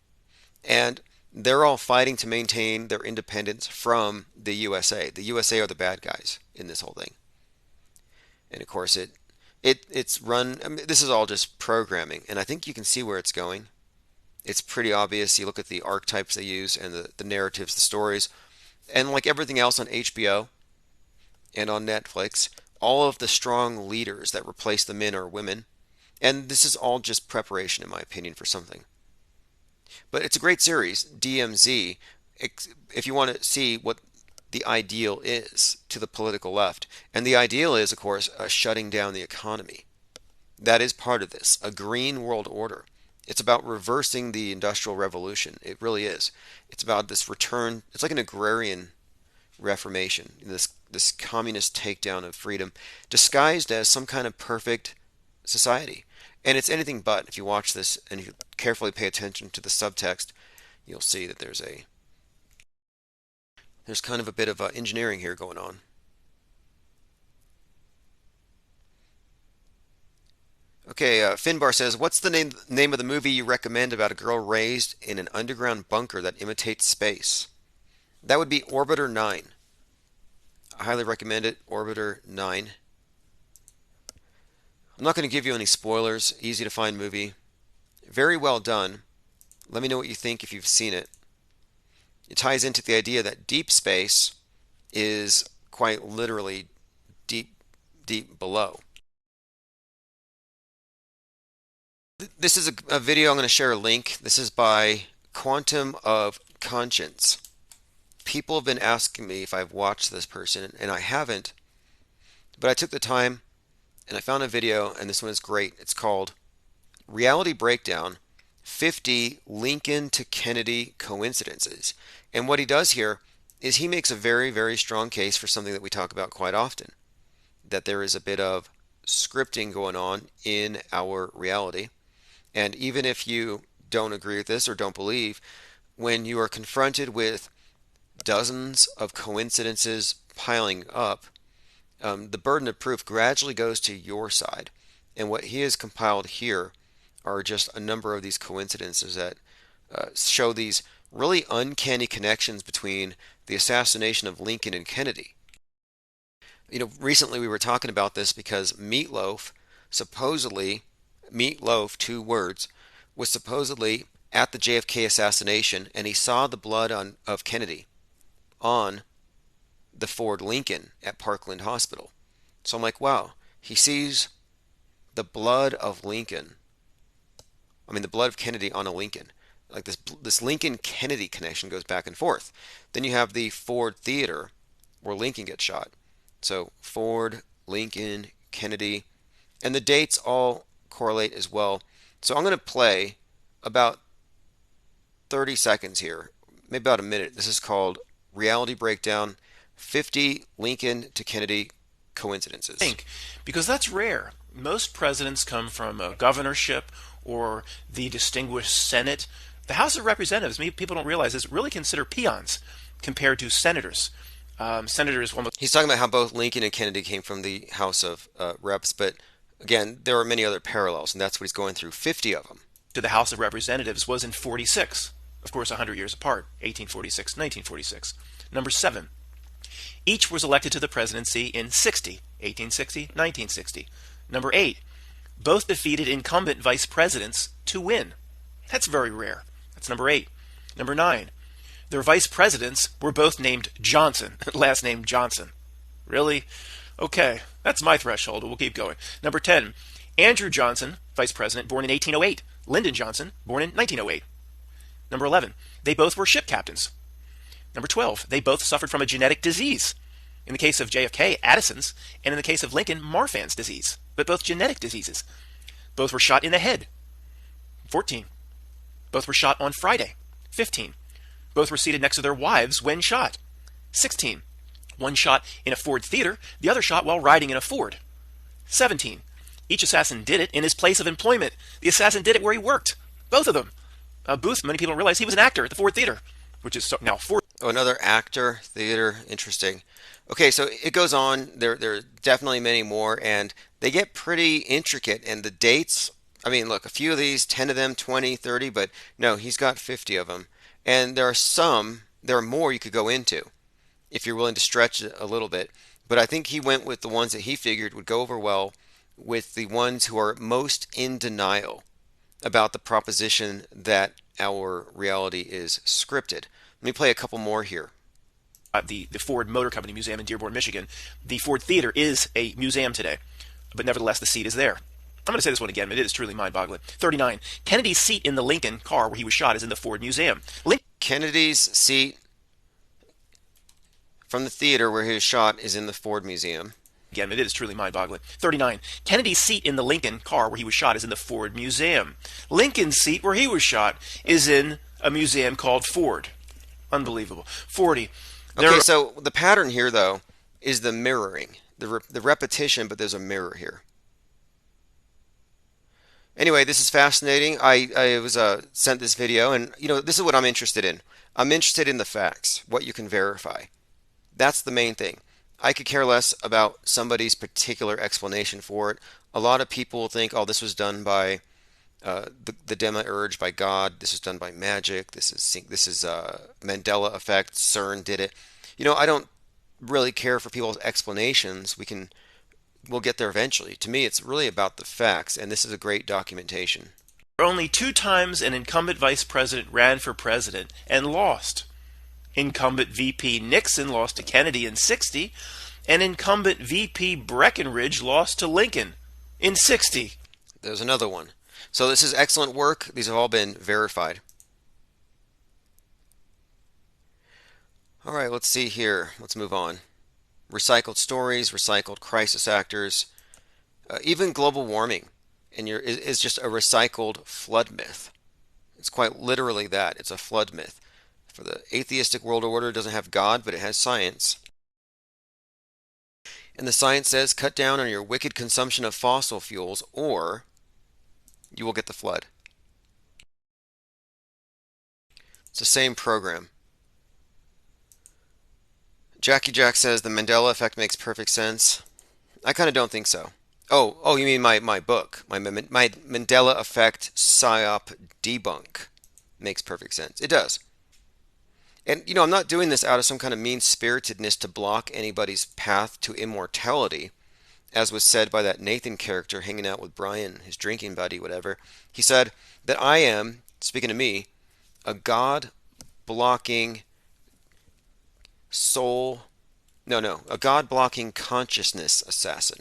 And they're all fighting to maintain their independence from the USA. The USA are the bad guys in this whole thing. And of course, it's run. I mean, this is all just programming, and I think you can see where it's going. It's pretty obvious. You look at the archetypes they use and the narratives, the stories, and like everything else on HBO and on Netflix, all of the strong leaders that replace the men are women. And this is all just preparation, in my opinion, for something. But it's a great series, DMZ, if you want to see what the ideal is to the political left. And the ideal is, of course, shutting down the economy. That is part of this, a green world order. It's about reversing the Industrial Revolution. It really is. It's about this return. It's like an agrarian reformation, this communist takedown of freedom, disguised as some kind of perfect society. And it's anything but. If you watch this and you carefully pay attention to the subtext, you'll see that there's kind of a bit of engineering here going on. Okay, Finbar says, what's the name of the movie you recommend about a girl raised in an underground bunker that imitates space? That would be Orbiter 9. I highly recommend it, Orbiter 9. I'm not going to give you any spoilers. Easy to find movie. Very well done. Let me know what you think if you've seen it. It ties into the idea that deep space is quite literally deep, deep below. This is a video. I'm going to share a link. This is by Quantum of Conscience. People have been asking me if I've watched this person, and I haven't. But I took the time, and I found a video, and this one is great. It's called Reality Breakdown, 50 Lincoln to Kennedy Coincidences. And what he does here is he makes a very, very strong case for something that we talk about quite often, that there is a bit of scripting going on in our reality. And even if you don't agree with this or don't believe, when you are confronted with dozens of coincidences piling up, the burden of proof gradually goes to your side. And what he has compiled here are just a number of these coincidences that show these really uncanny connections between the assassination of Lincoln and Kennedy. You know, recently we were talking about this because Meatloaf, supposedly, Meatloaf, 2 words, was supposedly at the JFK assassination, and he saw the blood of Kennedy on the Ford Lincoln at Parkland Hospital. So I'm like, wow, he sees the blood of Lincoln. I mean, the blood of Kennedy on a Lincoln. Like this Lincoln-Kennedy connection goes back and forth. Then you have the Ford Theater where Lincoln gets shot. So Ford, Lincoln, Kennedy, and the dates all correlate as well. So I'm going to play about 30 seconds here, maybe about a minute. This is called Reality Breakdown, 50 Lincoln to Kennedy Coincidences. Because that's rare. Most presidents come from a governorship or the distinguished Senate. The House of Representatives, people don't realize this, really consider peons compared to senators. Senators, he's talking about how both Lincoln and Kennedy came from the House of Reps, but again, there are many other parallels, and that's what he's going through, 50 of them. To the House of Representatives was in 46, of course 100 years apart, 1846, 1946. Number 7, each was elected to the presidency in 60, 1860, 1960. Number 8, both defeated incumbent vice presidents to win. That's very rare. That's number 8. Number 9, their vice presidents were both named Johnson, last name Johnson. Really? Okay, that's my threshold. We'll keep going. Number 10, Andrew Johnson, vice president, born in 1808. Lyndon Johnson, born in 1908. Number 11, they both were ship captains. Number 12, they both suffered from a genetic disease. In the case of JFK, Addison's, and in the case of Lincoln, Marfan's disease, but both genetic diseases. Both were shot in the head. 14, both were shot on Friday. 15, both were seated next to their wives when shot. 16, one shot in a Ford Theater, the other shot while riding in a Ford. 17, each assassin did it in his place of employment. The assassin did it where he worked. Both of them. Booth, many people don't realize he was an actor at the Ford Theater, which is now Ford. Oh, another actor, theater, interesting. Okay, so it goes on. There are definitely many more, and they get pretty intricate. And the dates, I mean, look, a few of these, 10 of them, 20, 30, but no, he's got 50 of them. And there are more you could go into if you're willing to stretch it a little bit. But I think he went with the ones that he figured would go over well with the ones who are most in denial about the proposition that our reality is scripted. Let me play a couple more here. The Ford Motor Company Museum in Dearborn, Michigan. The Ford Theater is a museum today, but nevertheless the seat is there. I'm going to say this one again, but it is truly mind-boggling. 39. Kennedy's seat in the Lincoln car where he was shot is in the Ford Museum. Kennedy's seat from the theater where he was shot is in the Ford Museum. Again, it is truly mind-boggling. 39. Kennedy's seat in the Lincoln car where he was shot is in the Ford Museum. Lincoln's seat where he was shot is in a museum called Ford. Unbelievable. 40. Okay, so the pattern here, though, is the mirroring. The repetition, but there's a mirror here. Anyway, this is fascinating. I was sent this video, and this is what I'm interested in. I'm interested in the facts, what you can verify. That's the main thing. I could care less about somebody's particular explanation for it. A lot of people will think, oh, this was done by the demiurge, by God. This is done by magic. This is Mandela effect. CERN did it. I don't really care for people's explanations. We'll get there eventually. To me, it's really about the facts, and this is a great documentation. Only 2 times an incumbent vice president ran for president and lost. Incumbent VP Nixon lost to Kennedy in 60, and incumbent VP Breckinridge lost to Lincoln in 60. There's another one. So this is excellent work. These have all been verified. All right, let's see here. Let's move on. Recycled stories, recycled crisis actors, even global warming is just a recycled flood myth. It's quite literally that. It's a flood myth. For the atheistic world order, it doesn't have God, but it has science. And the science says, cut down on your wicked consumption of fossil fuels, or you will get the flood. It's the same program. Jackie Jack says the Mandela effect makes perfect sense. I kind of don't think so. Oh, you mean my book, my Mandela effect PSYOP debunk makes perfect sense. It does. And I'm not doing this out of some kind of mean-spiritedness to block anybody's path to immortality, as was said by that Nathan character hanging out with Brian, his drinking buddy, whatever. He said that I am, speaking to me, a God-blocking a God-blocking consciousness assassin.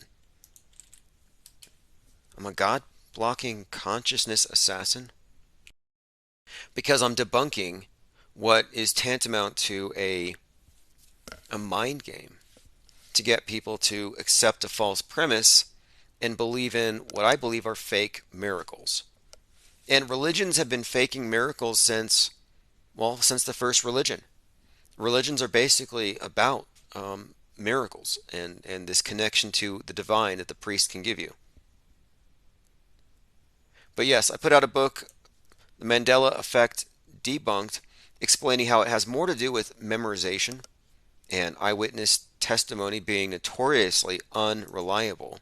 I'm a God-blocking consciousness assassin? Because I'm debunking what is tantamount to a mind game to get people to accept a false premise and believe in what I believe are fake miracles. And religions have been faking miracles since the first religion. Religions are basically about miracles and this connection to the divine that the priest can give you. But yes, I put out a book, The Mandela Effect Debunked, explaining how it has more to do with memorization and eyewitness testimony being notoriously unreliable.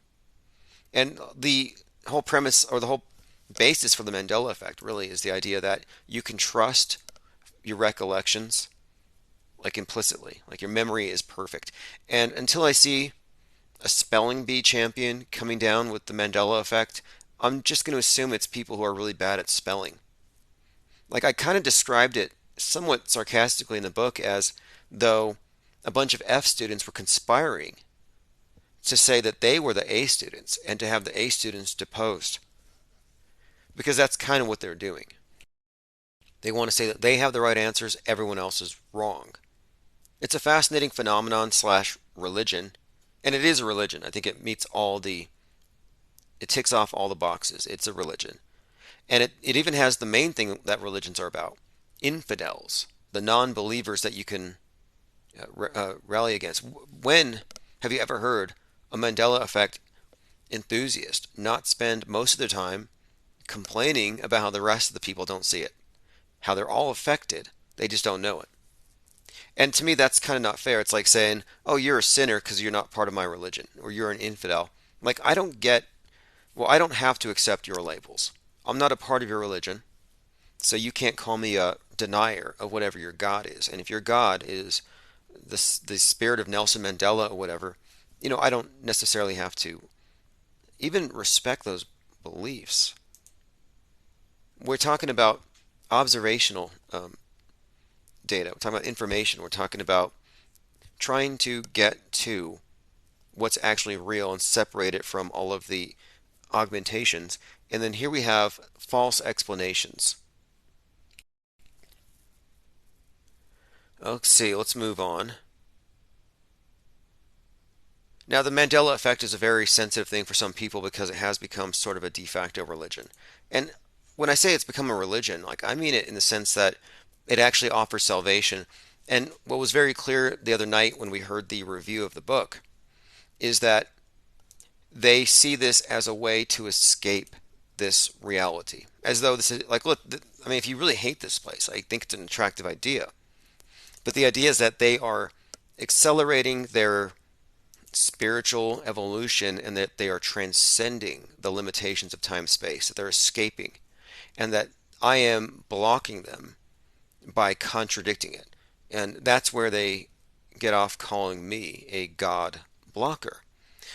And the whole premise, or the whole basis for the Mandela effect, really is the idea that you can trust your recollections, like implicitly, like your memory is perfect. And until I see a spelling bee champion coming down with the Mandela effect, I'm just going to assume it's people who are really bad at spelling. Like, I kind of described it somewhat sarcastically in the book as though a bunch of F students were conspiring to say that they were the A students and to have the A students deposed. Because that's kind of what they're doing. They want to say that they have the right answers, everyone else is wrong. It's a fascinating phenomenon / religion, and it is a religion. I think it ticks off all the boxes. It's a religion. And it even has the main thing that religions are about. Infidels, the non-believers that you can rally against. When have you ever heard a Mandela effect enthusiast not spend most of their time complaining about how the rest of the people don't see it? How they're all affected, they just don't know it. And to me, that's kind of not fair. It's like saying, oh, you're a sinner because you're not part of my religion, or you're an infidel. Like, I don't have to accept your labels. I'm not a part of your religion, so you can't call me a denier of whatever your God is. And if your God is the spirit of Nelson Mandela or whatever, I don't necessarily have to even respect those beliefs. We're talking about observational data. We're talking about information. We're talking about trying to get to what's actually real and separate it from all of the augmentations. And then here we have false explanations. Let's see, let's move on. Now, the Mandela effect is a very sensitive thing for some people because it has become sort of a de facto religion. And when I say it's become a religion, like I mean it in the sense that it actually offers salvation. And what was very clear the other night when we heard the review of the book is that they see this as a way to escape this reality. As though this is like, look, I mean, if you really hate this place, I think it's an attractive idea. But the idea is that they are accelerating their spiritual evolution and that they are transcending the limitations of time space, that they're escaping, and that I am blocking them by contradicting it. And that's where they get off calling me a God blocker.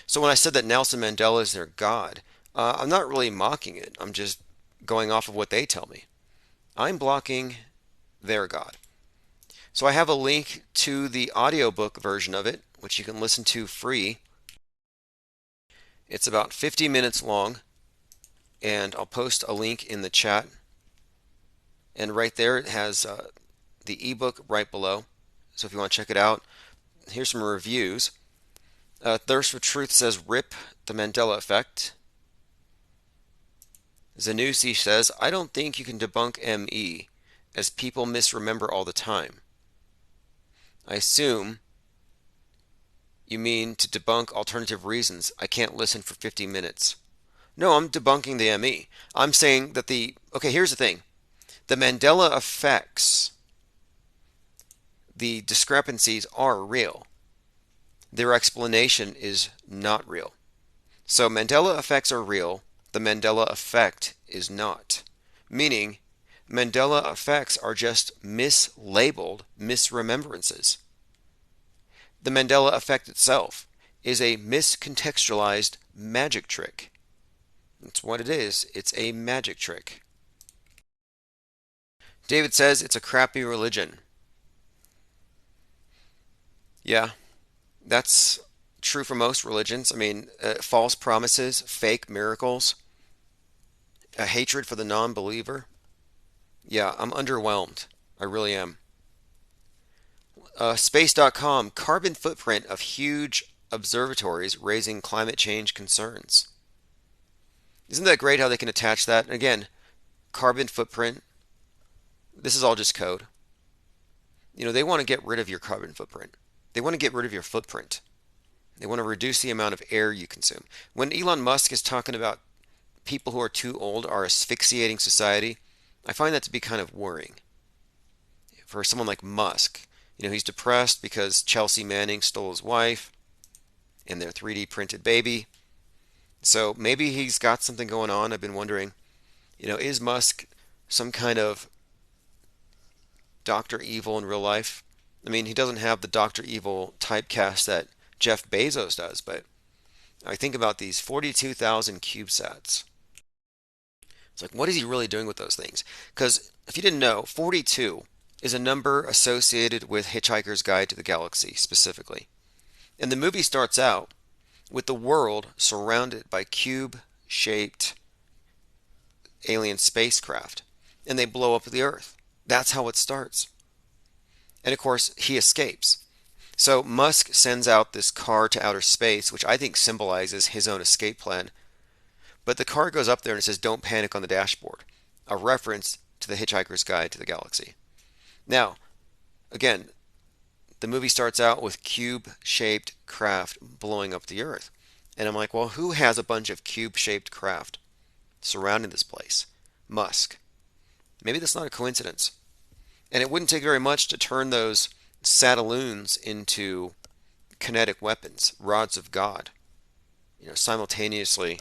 So when I said that Nelson Mandela is their God, I'm not really mocking it. I'm just going off of what they tell me. I'm blocking their God. So I have a link to the audiobook version of it, which you can listen to free. It's about 50 minutes long, and I'll post a link in the chat. And right there it has the ebook right below. So if you want to check it out, here's some reviews. Thirst for Truth says, "Rip the Mandela Effect." Zanussi says, "I don't think you can debunk ME, as people misremember all the time." I assume you mean to debunk alternative reasons. I can't listen for 50 minutes. No, I'm debunking the ME. I'm saying that okay, here's the thing. The Mandela effects, the discrepancies are real. Their explanation is not real. So Mandela effects are real. The Mandela effect is not. Meaning, Mandela effects are just mislabeled misremembrances. The Mandela effect itself is a miscontextualized magic trick. That's what it is. It's a magic trick. David says it's a crappy religion. Yeah, that's true for most religions. I mean, false promises, fake miracles, a hatred for the non-believer. Yeah, I'm underwhelmed. I really am. Space.com, carbon footprint of huge observatories raising climate change concerns. Isn't that great how they can attach that? Again, carbon footprint. This is all just code. You know, they want to get rid of your carbon footprint. They want to get rid of your footprint. They want to reduce the amount of air you consume. When Elon Musk is talking about people who are too old are asphyxiating society, I find that to be kind of worrying. For someone like Musk, you know, he's depressed because Chelsea Manning stole his wife and their 3D printed baby. So maybe he's got something going on. I've been wondering, you know, is Musk some kind of Dr. Evil in real life? I mean, he doesn't have the Dr. Evil typecast that Jeff Bezos does, but I think about these 42,000 CubeSats. It's like, what is he really doing with those things? Because if you didn't know, 42 is a number associated with Hitchhiker's Guide to the Galaxy specifically. And the movie starts out with the world surrounded by cube-shaped alien spacecraft, and they blow up the Earth. That's how it starts. And of course, he escapes. So Musk sends out this car to outer space, which I think symbolizes his own escape plan. But the car goes up there and it says, "Don't panic" on the dashboard, a reference to the Hitchhiker's Guide to the Galaxy. Now, again, the movie starts out with cube-shaped craft blowing up the Earth. And I'm like, well, who has a bunch of cube-shaped craft surrounding this place? Musk. Maybe that's not a coincidence. And it wouldn't take very much to turn those Satelloons into kinetic weapons, rods of God. You know, simultaneously,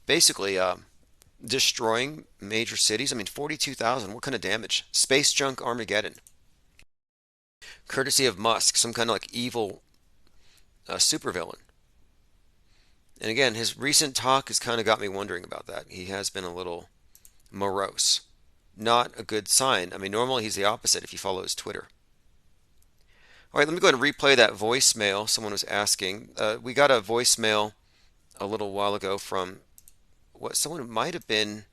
basically destroying major cities. I mean, 42,000, what kind of damage? Space junk Armageddon. Courtesy of Musk, some kind of like evil supervillain. And again, his recent talk has kind of got me wondering about that. He has been a little morose. Not a good sign. I mean, normally he's the opposite if you follow his Twitter. All right, let me go ahead and replay that voicemail someone was asking. We got a voicemail a little while ago from what someone might have been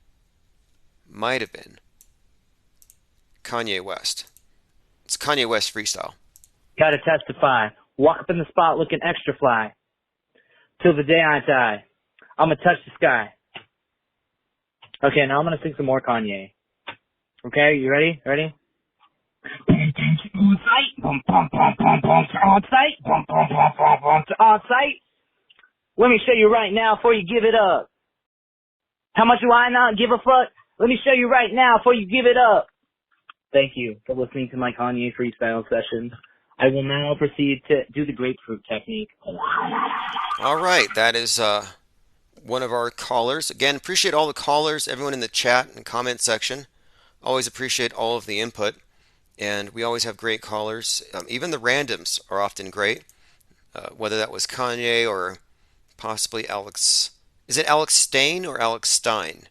Kanye West. It's Kanye West freestyle. Gotta testify. Walk up in the spot looking extra fly. till the day I die. I'ma touch the sky. Okay, now I'm gonna sing some more Kanye. Okay, you ready? Ready? On site, on site, on site. Let me show you right now before you give it up. How much do I not give a fuck? Let me show you right now before you give it up. Thank you for listening to my Kanye freestyle session. I will now proceed to do the grapefruit technique. All right, that is one of our callers. Again, appreciate all the callers, everyone in the chat and comment section. Always appreciate all of the input, and we always have great callers. Even the randoms are often great, whether that was Kanye or possibly Alex. Is it Alex Stein or Alex Stein?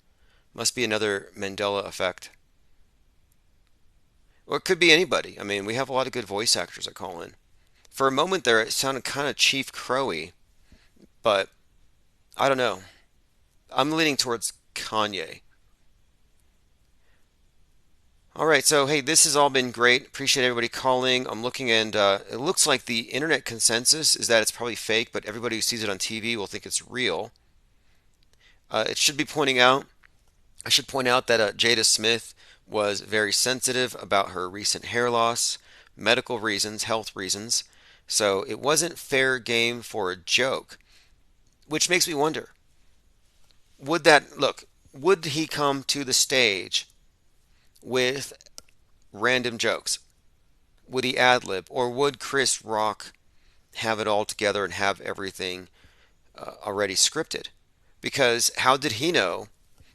Must be another Mandela effect. Or it could be anybody. I mean, we have a lot of good voice actors that call in. For a moment there, it sounded kind of Chief Crowy, but I don't know. I'm leaning towards Kanye. All right, so hey, this has all been great. Appreciate everybody calling. I'm looking, and it looks like the internet consensus is that it's probably fake, but everybody who sees it on TV will think it's real. It should be pointing out. I should point out that Jada Smith was very sensitive about her recent hair loss, medical reasons, health reasons. So it wasn't fair game for a joke, which makes me wonder, would he come to the stage with random jokes? Would he ad-lib, or would Chris Rock have it all together and have everything already scripted? Because how did he know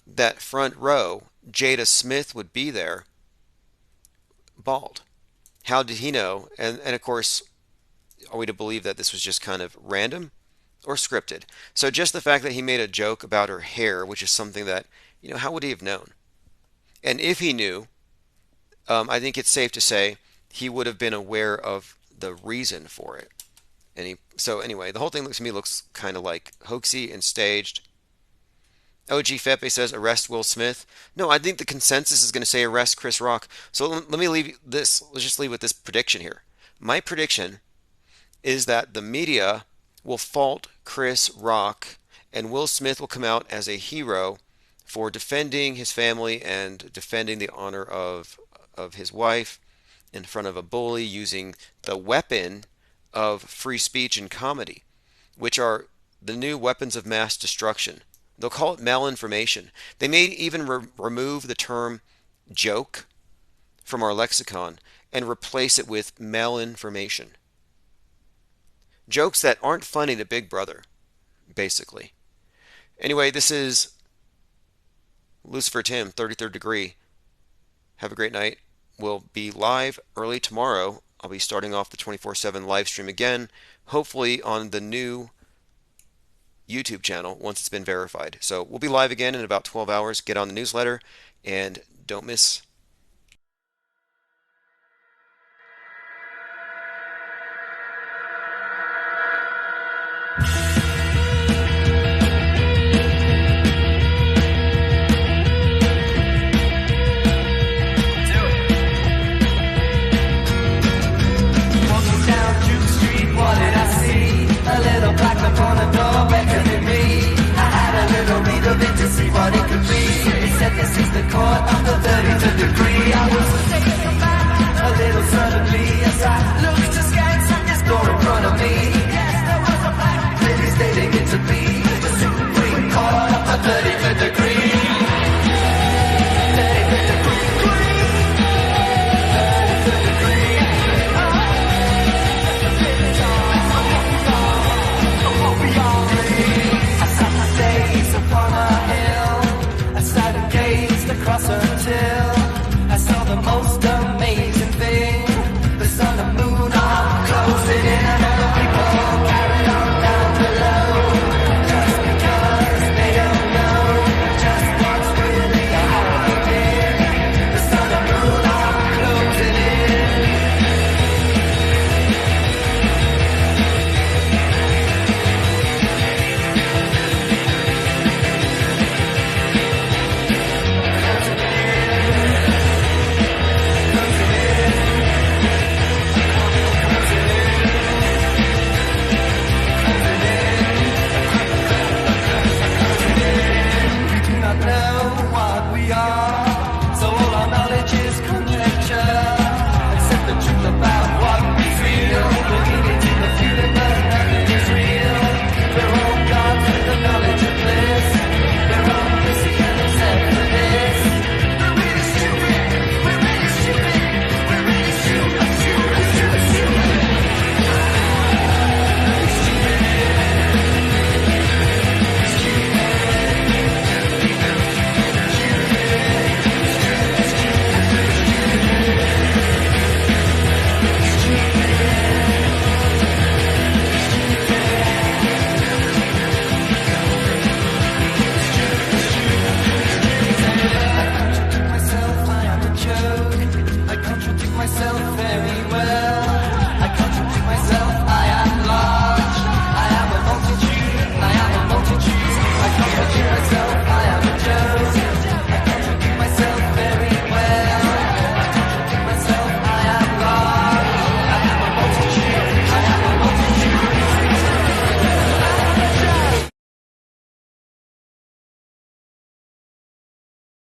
that front row Jada Smith would be there bald? How did he know? And of course, are we to believe that this was just kind of random or scripted? So just the fact that he made a joke about her hair, which is something that, how would he have known? And if he knew, I think it's safe to say he would have been aware of the reason for it. So anyway, the whole thing looks kind of like hoaxy and staged. OG Fepe says arrest Will Smith. No, I think the consensus is going to say arrest Chris Rock. So let me leave this. Let's just leave with this prediction here. My prediction is that the media will fault Chris Rock, and Will Smith will come out as a hero for defending his family and defending the honor of his wife in front of a bully, using the weapon of free speech and comedy, which are the new weapons of mass destruction. They'll call it malinformation. They may even remove the term joke from our lexicon and replace it with malinformation. Jokes that aren't funny to Big Brother, basically. Anyway, this is Lucifer Tim, 33rd Degree. Have a great night. We'll be live early tomorrow. I'll be starting off the 24/7 live stream again, hopefully on the new YouTube channel once it's been verified. So we'll be live again in about 12 hours. Get on the newsletter and don't miss